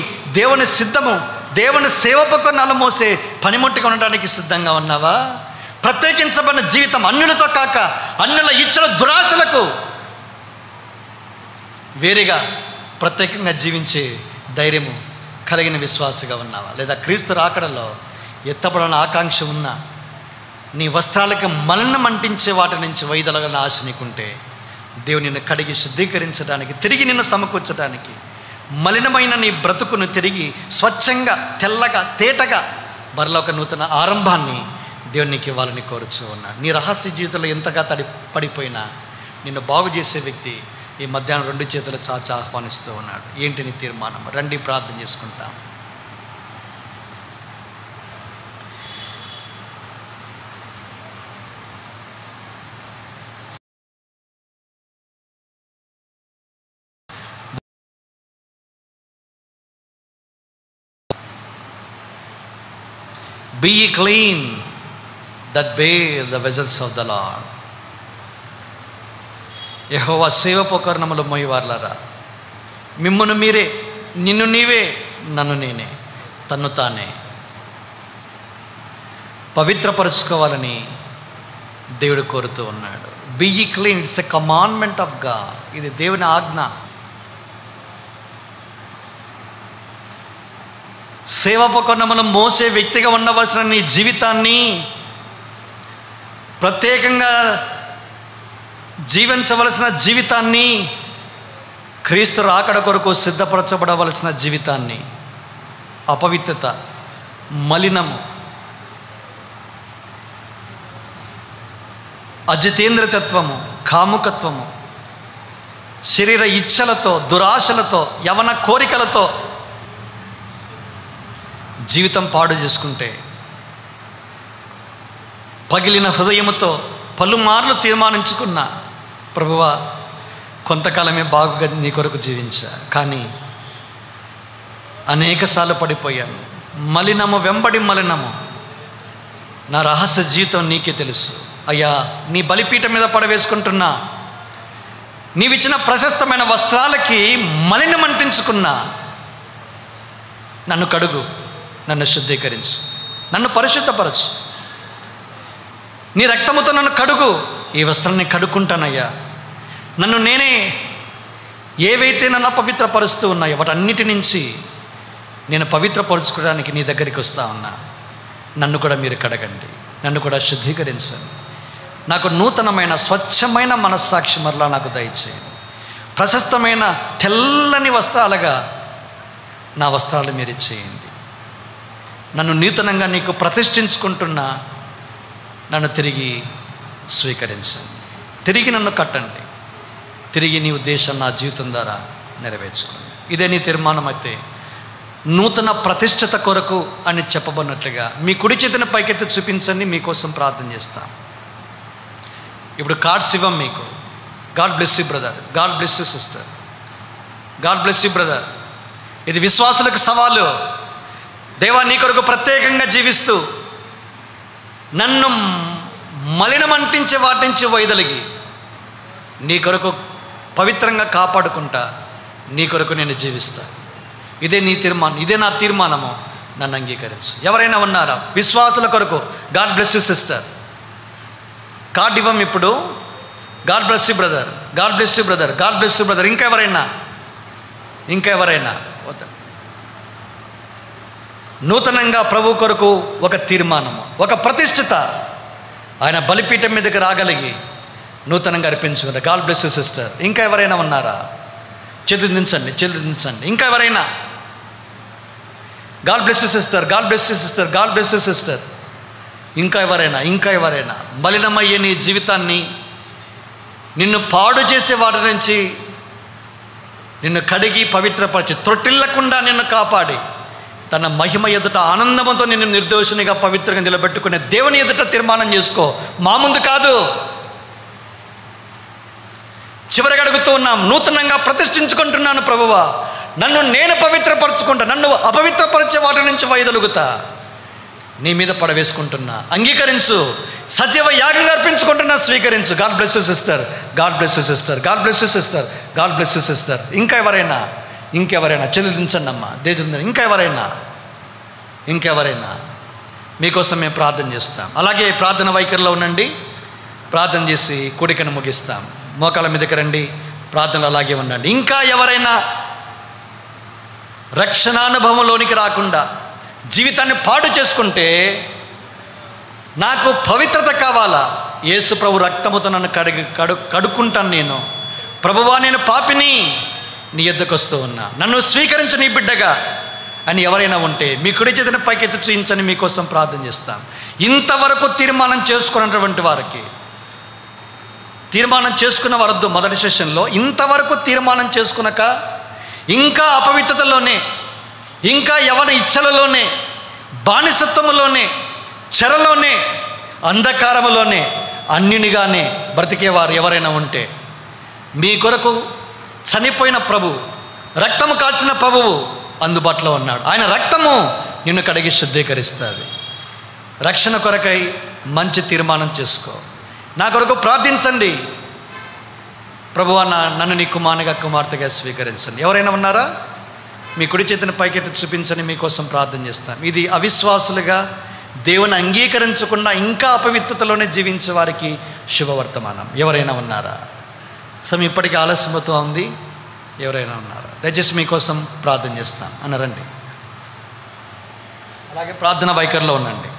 దేవుని సేవపకొన్నాళ్ళు మోసే పనిముట్టుకు ఉండడానికి సిద్ధంగా ఉన్నావా? ప్రత్యేకించబడిన జీవితం అన్యులతో కాక అన్యుల ఇచ్చల దురాశలకు వేరేగా ప్రత్యేకంగా జీవించే ధైర్యము కలిగిన విశ్వాసగా ఉన్నావా? లేదా క్రీస్తు రాకడలో ఎత్తబడిన ఆకాంక్ష ఉన్నా నీ వస్త్రాలకు మలినం అంటించే వాటి నుంచి వైదొలగన ఆశ నీకుంటే దేవుని నిన్ను కడిగి శుద్ధీకరించడానికి, తిరిగి నిన్ను సమకూర్చడానికి, మలినమైన నీ బ్రతుకును తిరిగి స్వచ్ఛంగా తెల్లగా తేటగా మరలా ఒక నూతన ఆరంభాన్ని దేవునికి ఇవ్వాలని కోరుచూ ఉన్నాడు. నీ రహస్య జీవితంలో ఎంతగా పడిపోయినా నిన్ను బాగు చేసే వ్యక్తి ఈ మధ్యాహ్నం 2 చేతులు చాచి ఆహ్వానిస్తూ ఉన్నాడు. ఏంటి నీ తీర్మానం? రండి ప్రార్థన చేసుకుంటాం. Be ye clean that bear the vessels of the Lord. యెహోవా సేవోపకరణములు మోయవార్లారా, మిమ్మును మీరే, నిన్ను నీవే, నన్ను నేనే, తన్ను తానే పవిత్రపరుచుకోవాలని దేవుడు కోరుతూ ఉన్నాడు. బీ యీ clean, it's a commandment of God. ఇది దేవుని ఆజ్ఞ. సేవోపకరణములు మోసే వ్యక్తిగా ఉండవలసిన నీ జీవితాన్ని, ప్రత్యేకంగా జీవించవలసిన జీవితాన్ని, క్రీస్తు రాకడ కొరకు సిద్ధపరచబడవలసిన జీవితాన్ని అపవిత్రత, మలినము, అజితేంద్రతత్వము, కాముకత్వము, శరీర ఇచ్ఛలతో, దురాశలతో, యవన కోరికలతో జీవితం పాడు చేసుకుంటే, పగిలిన హృదయముతో పలుమార్లు తీర్మానించుకున్నా, ప్రభువా కొంతకాలమే బాగుగా నీ కొరకు జీవించా, కానీ అనేకసార్లు పడిపోయాను, మలినము వెంబడి మలినము, నా రహస్య జీవితం నీకే తెలుసు అయ్యా. నీ బలిపీఠం మీద పడవేసుకుంటున్నా, నీవిచ్చిన ప్రశస్తమైన వస్త్రాలకి మలినం అంటించుకున్నా. నన్ను కడుగు, నన్ను శుద్ధీకరించు, నన్ను పరిశుద్ధపరచు. నీ రక్తముతో నన్ను కడుగు, ఈ వస్త్రాన్ని కడుక్కుంటానయ్యా. నన్ను నేనే ఏవైతే నన్ను అపవిత్రపరుస్తూ ఉన్నాయో వాటన్నిటి నుంచి నేను పవిత్రపరుచుకోవడానికి నీ దగ్గరికి వస్తా ఉన్నా. నన్ను కూడా మీరు కడగండి, నన్ను కూడా శుద్ధీకరించండి. నాకు నూతనమైన స్వచ్ఛమైన మనస్సాక్షి మరలా నాకు దయచేయండి. ప్రశస్తమైన తెల్లని వస్త్రాలుగా నా వస్త్రాలు మీరు ఇచ్చేయండి. నన్ను నూతనంగా నీకు ప్రతిష్ఠించుకుంటున్నా, నన్ను తిరిగి స్వీకరించండి. తిరిగి నన్ను కట్టండి. తిరిగి నీ ఉద్దేశం నా జీవితం ద్వారా నెరవేర్చుకోండి. ఇదే నీ తీర్మానం అయితే నూతన ప్రతిష్ఠత కొరకు అని చెప్పబడినట్లుగా మీ కుడి చేతిని పైకెత్తి చూపించండి. మీకోసం ప్రార్థన చేస్తాం. ఇప్పుడు కార్డ్స్ ఇవ్వం మీకు. God bless you brother, God bless you sister, God bless you brother. ఇది విశ్వాసులకు సవాలు. దేవా, నీ కొరకు ప్రత్యేకంగా జీవిస్తూ నన్ను మలినమంటించే వాటి నుంచి వైదొలిగి నీ కొరకు పవిత్రంగా కాపాడుకుంటా, నీ కొరకు నేను జీవిస్తా. ఇదే నీ తీర్మానం, ఇదే నా తీర్మానము. నన్ను అంగీకరించు. ఎవరైనా ఉన్నారా విశ్వాసుల కొరకు? God bless you sister. Card ఇవ్వం ఇప్పుడు. God bless you brother, God bless you brother, God bless you brother. ఇంకా ఎవరైనా నూతనంగా ప్రభు కొరకు ఒక తీర్మానము, ఒక ప్రతిష్ఠిత, ఆయన బలిపీఠం మీదకి రాగలిగి నూతనంగా అర్పించుకుంటారు. God bless you sister. ఇంకా ఎవరైనా ఉన్నారా? చెల్లించండి. ఇంకా ఎవరైనా? God bless you sister, God bless you sister, God bless you sister. ఇంకా ఎవరైనా? మలినమయ్యే నీ జీవితాన్ని, నిన్ను పాడు చేసే వాటి నుంచి నిన్ను కడిగి పవిత్రపరిచి త్రొట్టిల్లకుండా నిన్ను కాపాడి తన మహిమ ఎదుట ఆనందంతో నిన్ను నిర్దోషినిగా పవిత్రంగా నిలబెట్టుకునే దేవుని ఎదుట తీర్మానం చేసుకో. మా ముందు కాదు. చివరికి అడుగుతూ ఉన్నాం, నూతనంగా ప్రతిష్ఠించుకుంటున్నాను ప్రభువా, నన్ను నేను పవిత్రపరచుకుంటా, నన్ను అపవిత్రపరిచే వాటి నుంచి వైదొలుగుతా, నీ మీద పడవేసుకుంటున్నా, అంగీకరించు. సజీవ యాగంగా అర్పించుకుంటున్నా, స్వీకరించు. God bless you sister, God bless you sister, God bless you sister, God bless you sister. ఇంకా ఎవరైనా చెల్లించండి అమ్మా. దేశం ఇంకెవరైనా మీకోసం మేము ప్రార్థన చేస్తాం. అలాగే ప్రార్థన వైఖరిలో ఉండండి. ప్రార్థన చేసి కూడికను ముగిస్తాం. మోకాళ్ళ మీదకి రండి, ప్రార్థనలు అలాగే ఉండండి. ఇంకా ఎవరైనా రక్షణానుభవంలోనికి రాకుండా జీవితాన్ని పాడు చేసుకుంటే, నాకు పవిత్రత కావాలా, యేసు ప్రభు రక్తముతో నన్ను కడుక్కుంటాను నేను, ప్రభువా నేను పాపిని, నీ యొద్దకు వస్తూ ఉన్నా, నన్ను స్వీకరించు నీ బిడ్డగా అని ఎవరైనా ఉంటే మీ కుడి చేతిని పైకెత్తి చూయించని మీకోసం ప్రార్థన చేస్తాం. ఇంతవరకు తీర్మానం చేసుకున్నటువంటి వారికి, తీర్మానం చేసుకున్న వరద్దు మొదటి సెషన్లో, ఇంతవరకు తీర్మానం చేసుకున్నాక ఇంకా అపవిత్రతలోనే, ఇంకా యవన ఇచ్చలలోనే, బానిసత్వములోనే, చెరలోనే, అంధకారములోనే అన్యునిగానే బ్రతికేవారు ఎవరైనా ఉంటే, మీ కొరకు చనిపోయిన ప్రభు, రక్తము కాల్చిన ప్రభువు అందుబాటులో ఉన్నాడు. ఆయన రక్తము నిన్ను కడిగి శుద్ధీకరిస్తుంది. రక్షణ కొరకై మంచి తీర్మానం చేసుకో. నా కొరకు ప్రార్థించండి. ప్రభువా, నన్ను నీ కుమారునిగా కుమార్తెగా స్వీకరించండి. ఎవరైనా ఉన్నారా? మీ కుడి చేతిని పైకెత్తి చూపించని మీకోసం ప్రార్థన చేస్తాను. ఇది అవిశ్వాసులుగా దేవుని అంగీకరించకుండా ఇంకా అపవిత్రతలోనే జీవించే వారికి శుభవర్తమానం. ఎవరైనా ఉన్నారా? సమయం ఇప్పటికీ ఆలస్యమవుతూ ఉంది. ఎవరైనా ఉన్నారా? దయచేసి మీకోసం ప్రార్థన చేస్తాను అన్నారండి. అలాగే ప్రార్థన వైఖరిలో ఉండండి.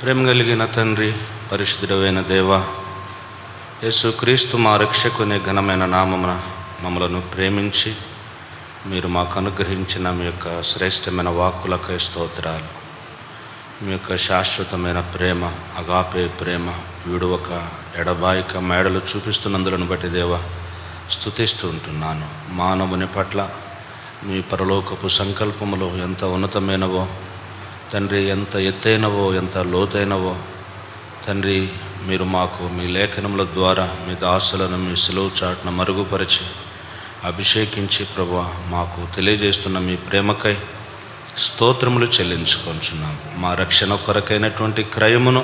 ప్రేమ కలిగిన తండ్రి, పరిశుద్ధుడైన దేవా, యేసుక్రీస్తు మా రక్షకుని ఘనమైన నామమున మమ్మలను ప్రేమించి మీరు మాకు అనుగ్రహించిన మీ యొక్క శ్రేష్టమైన వాక్కులకై స్తోత్రాలు. మీ యొక్క శాశ్వతమైన ప్రేమ, అగాపే ప్రేమ, విడువక ఎడబాయిక మేడలు చూపిస్తున్నందులను బట్టి దేవా స్తుతిస్తూ ఉంటున్నాను. మానవుని పట్ల మీ పరలోకపు సంకల్పములు ఎంత ఉన్నతమైనవో తండ్రి, ఎంత ఎత్తైనవో, ఎంత లోతైనవో తండ్రి, మీరు మాకు మీ లేఖనముల ద్వారా మీ దాసులను మీ సిలువ చాటున మరుగుపరిచి అభిషేకించి ప్రభువా మాకు తెలియజేస్తున్న మీ ప్రేమకై స్తోత్రములు చెల్లించుకొంచున్నాం. మా రక్షణ కొరకైనటువంటి క్రయమును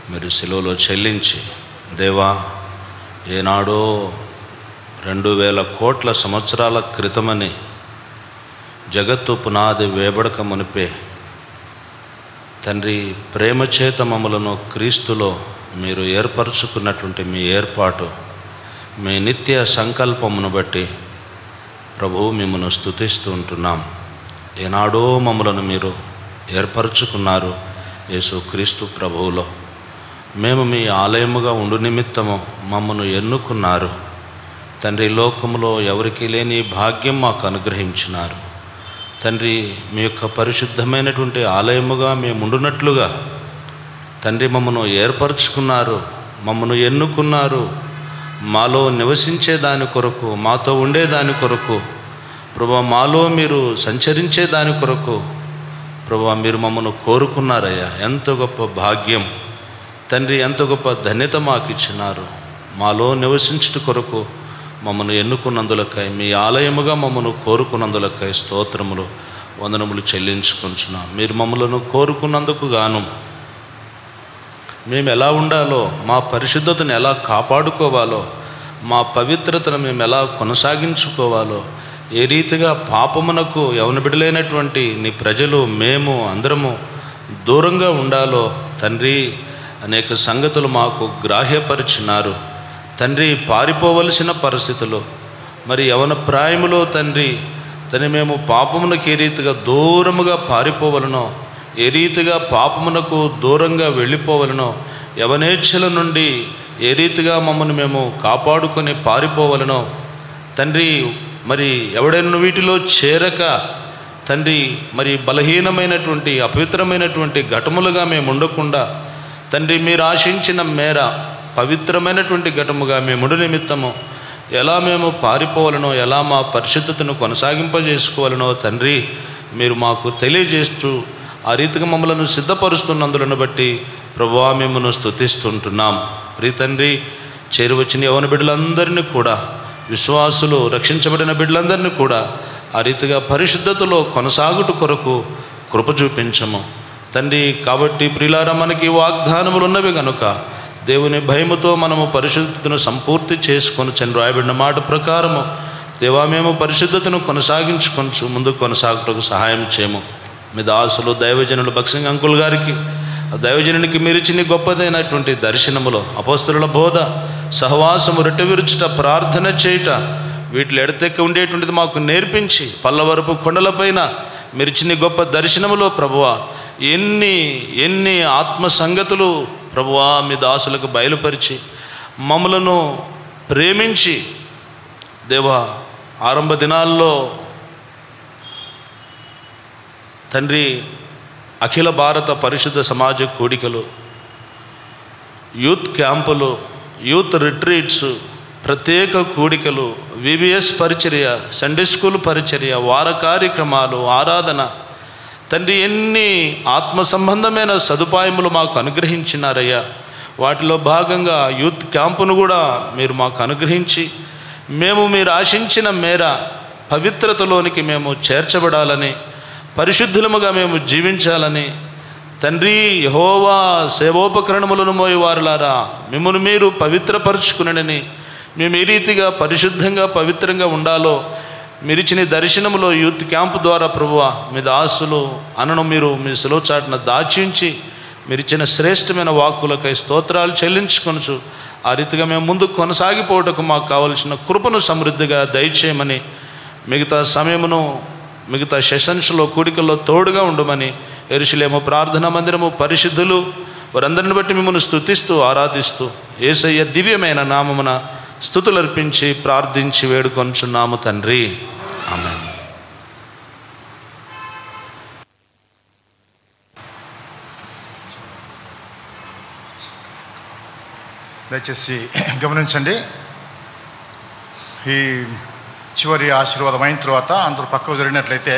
మీరు సిలువలో చెల్లించి దేవా, ఏనాడో 2000 కోట్ల సంవత్సరాల క్రితమని జగత్తు పునాది వేబడక మునిపే తండ్రి, ప్రేమ చేత మమ్మలను క్రీస్తులో మీరు ఏర్పరచుకున్నటువంటి మీ ఏర్పాటు, మీ నిత్య సంకల్పమును బట్టి ప్రభువు మిమ్మల్ని స్తుతిస్తూ ఉంటున్నాం. ఏనాడో మమ్మలను మీరు ఏర్పరచుకున్నారు యేసు క్రీస్తు ప్రభువులో. మేము మీ ఆలయముగా ఉండు నిమిత్తము మమ్మను ఎన్నుకున్నారు తండ్రి. లోకములో ఎవరికీ లేని భాగ్యం మాకు అనుగ్రహించినారు తండ్రి. మీ యొక్క పరిశుద్ధమైనటువంటి ఆలయముగా మేము ఉండునట్లుగా తండ్రి మమ్మను ఏర్పరచుకున్నారు, మమ్మను ఎన్నుకున్నారు. మాలో నివసించే దాని కొరకు, మాతో ఉండేదాని కొరకు ప్రభువా, మాలో మీరు సంచరించే దాని కొరకు ప్రభువా మీరు మమ్మను కోరుకున్నారయ్యా. ఎంత గొప్ప భాగ్యం తండ్రి, ఎంత గొప్ప ధన్యత మాకు ఇచ్చినారు. మాలో నివసించుట కొరకు మమ్మను ఎన్నుకున్నందులకై, మీ ఆలయముగా మమ్మను కోరుకున్నందులకై స్తోత్రములు వందనములు చెల్లించుకుంటున్నాం. మీరు మమ్మలను కోరుకున్నందుకు గాను మేము ఎలా ఉండాలో, మా పరిశుద్ధతను ఎలా కాపాడుకోవాలో, మా పవిత్రతను మేము ఎలా కొనసాగించుకోవాలో, ఏ రీతిగా పాపమునకు యవన బిడ్డలైనటువంటి నీ ప్రజలు మేము అందరము దూరంగా ఉండాలో తండ్రి అనేక సంగతులు మాకు గ్రాహ్యపరిచినారు తండ్రి. పారిపోవలసిన పరిస్థితులు మరి యవన ప్రాయములో తండ్రి మేము పాపమునకు ఏ రీతిగా దూరముగా పారిపోవలనో, ఏ రీతిగా పాపమునకు దూరంగా వెళ్ళిపోవలనో, యవనేచ్ఛల నుండి ఏ రీతిగా మమ్మల్ని మేము కాపాడుకొని పారిపోవలనో తండ్రి. మరి ఎవడైనా వీటిలో చేరక తండ్రి మరి బలహీనమైనటువంటి అపవిత్రమైనటువంటి ఘటములుగా మేము ఉండకుండా తండ్రి, మీరు ఆశించిన మేర పవిత్రమైనటువంటి ఘటముగా మేము ఉండు నిమిత్తము ఎలా మేము పారిపోవాలనో, ఎలా మా పరిశుద్ధతను కొనసాగింపజేసుకోవాలనో తండ్రి మీరు మాకు తెలియజేస్తూ ఆ రీతిగా మమ్మల్ని సిద్ధపరుస్తున్నందులను బట్టి ప్రభువా మిమ్మల్ని స్తుతిస్తుంటున్నాం. తండ్రి, చేరువచ్చిన యవన బిడ్డలందరినీ కూడా, విశ్వాసులు రక్షించబడిన బిడ్డలందరినీ కూడా ఆ రీతిగా పరిశుద్ధతలో కొనసాగుట కొరకు కృప చూపించము తండ్రి. కాబట్టి ప్రియులారా, మనకి వాగ్దానములు ఉన్నవి కనుక దేవుని భయముతో మనము పరిశుద్ధతను సంపూర్తి చేసుకొని రాయబడిన మాట ప్రకారము దేవా మేము పరిశుద్ధతను కొనసాగించుకొనచ్చు ముందుకు కొనసాగుటకు సహాయం చేయము. మీ దాసులు దైవజనులు భక్సింగ్ అంకుల్ గారికి, ఆ దైవజనునికి మీరు ఇచ్చిన గొప్పదైనటువంటి దర్శనములో అపోస్తలుల బోధ, సహవాసము, రొట్టె విరుచుట, ప్రార్థన చేయుట, వీటిలో ఎడతెక్క ఉండేటువంటిది మాకు నేర్పించి పల్లవరపు కొండలపైన మీరు ఇచ్చిన గొప్ప దర్శనములో ప్రభువా ఎన్ని ఎన్ని ఆత్మ సంగతులు ప్రభువా మీ దాసులకు బయలుపరిచి మమ్మలను ప్రేమించి దేవా ఆరంభ దినాల్లో తండ్రి అఖిల భారత పరిశుద్ధ సమాజ కూడికలు, యూత్ క్యాంపులు, యూత్ రిట్రీట్స్, ప్రత్యేక కూడికలు, విబిఎస్ పరిచర్య, సండే స్కూల్ పరిచర్య, వార కార్యక్రమాలు, ఆరాధన తండ్రి ఎన్ని ఆత్మ సంబంధమైన సదుపాయములు మాకు అనుగ్రహించినారయ్యా. వాటిలో భాగంగా యూత్ క్యాంపును కూడా మీరు మాకు అనుగ్రహించి మేము మీరు ఆశించిన మేర పవిత్రతలోనికి మేము చేర్చబడాలని, పరిశుద్ధులముగా మేము జీవించాలని తండ్రి, యెహోవా సేవోపకరణములను మోయేవారులారా మిమ్మల్ని మీరు పవిత్రపరుచుకునని, మేము ఈ రీతిగా పరిశుద్ధంగా పవిత్రంగా ఉండాలో మీరిచ్చిన దర్శనములో యూత్ క్యాంపు ద్వారా ప్రభువా మీ దాసులు అనను మీరు మీ సిలువ చాటున దాచించి మీరిచ్చిన శ్రేష్టమైన వాక్కులకై స్తోత్రాలు చెల్లించుకొనుచు ఆ రీతిగా మేము ముందుకు కొనసాగిపోవటకు మాకు కావలసిన కృపను సమృద్ధిగా దయచేయమని, మిగతా సమయమును మిగతా సెషన్స్లో కూడికల్లో తోడుగా ఉండమని, యెరూషలేము ప్రార్థనా మందిరము పరిశుద్ధులు వారందరిని బట్టి మిమ్మల్ని స్తుతిస్తూ ఆరాధిస్తూ యేసయ్య దివ్యమైన నామమున స్తుతులు అర్పించి ప్రార్థించి వేడుకొంచున్నాము తండ్రి. ఆమేన్. దయచేసి గమనించండి. ఈ చివరి ఆశీర్వాదం అయిన తర్వాత అందరూ పక్కకు జరిగినట్లయితే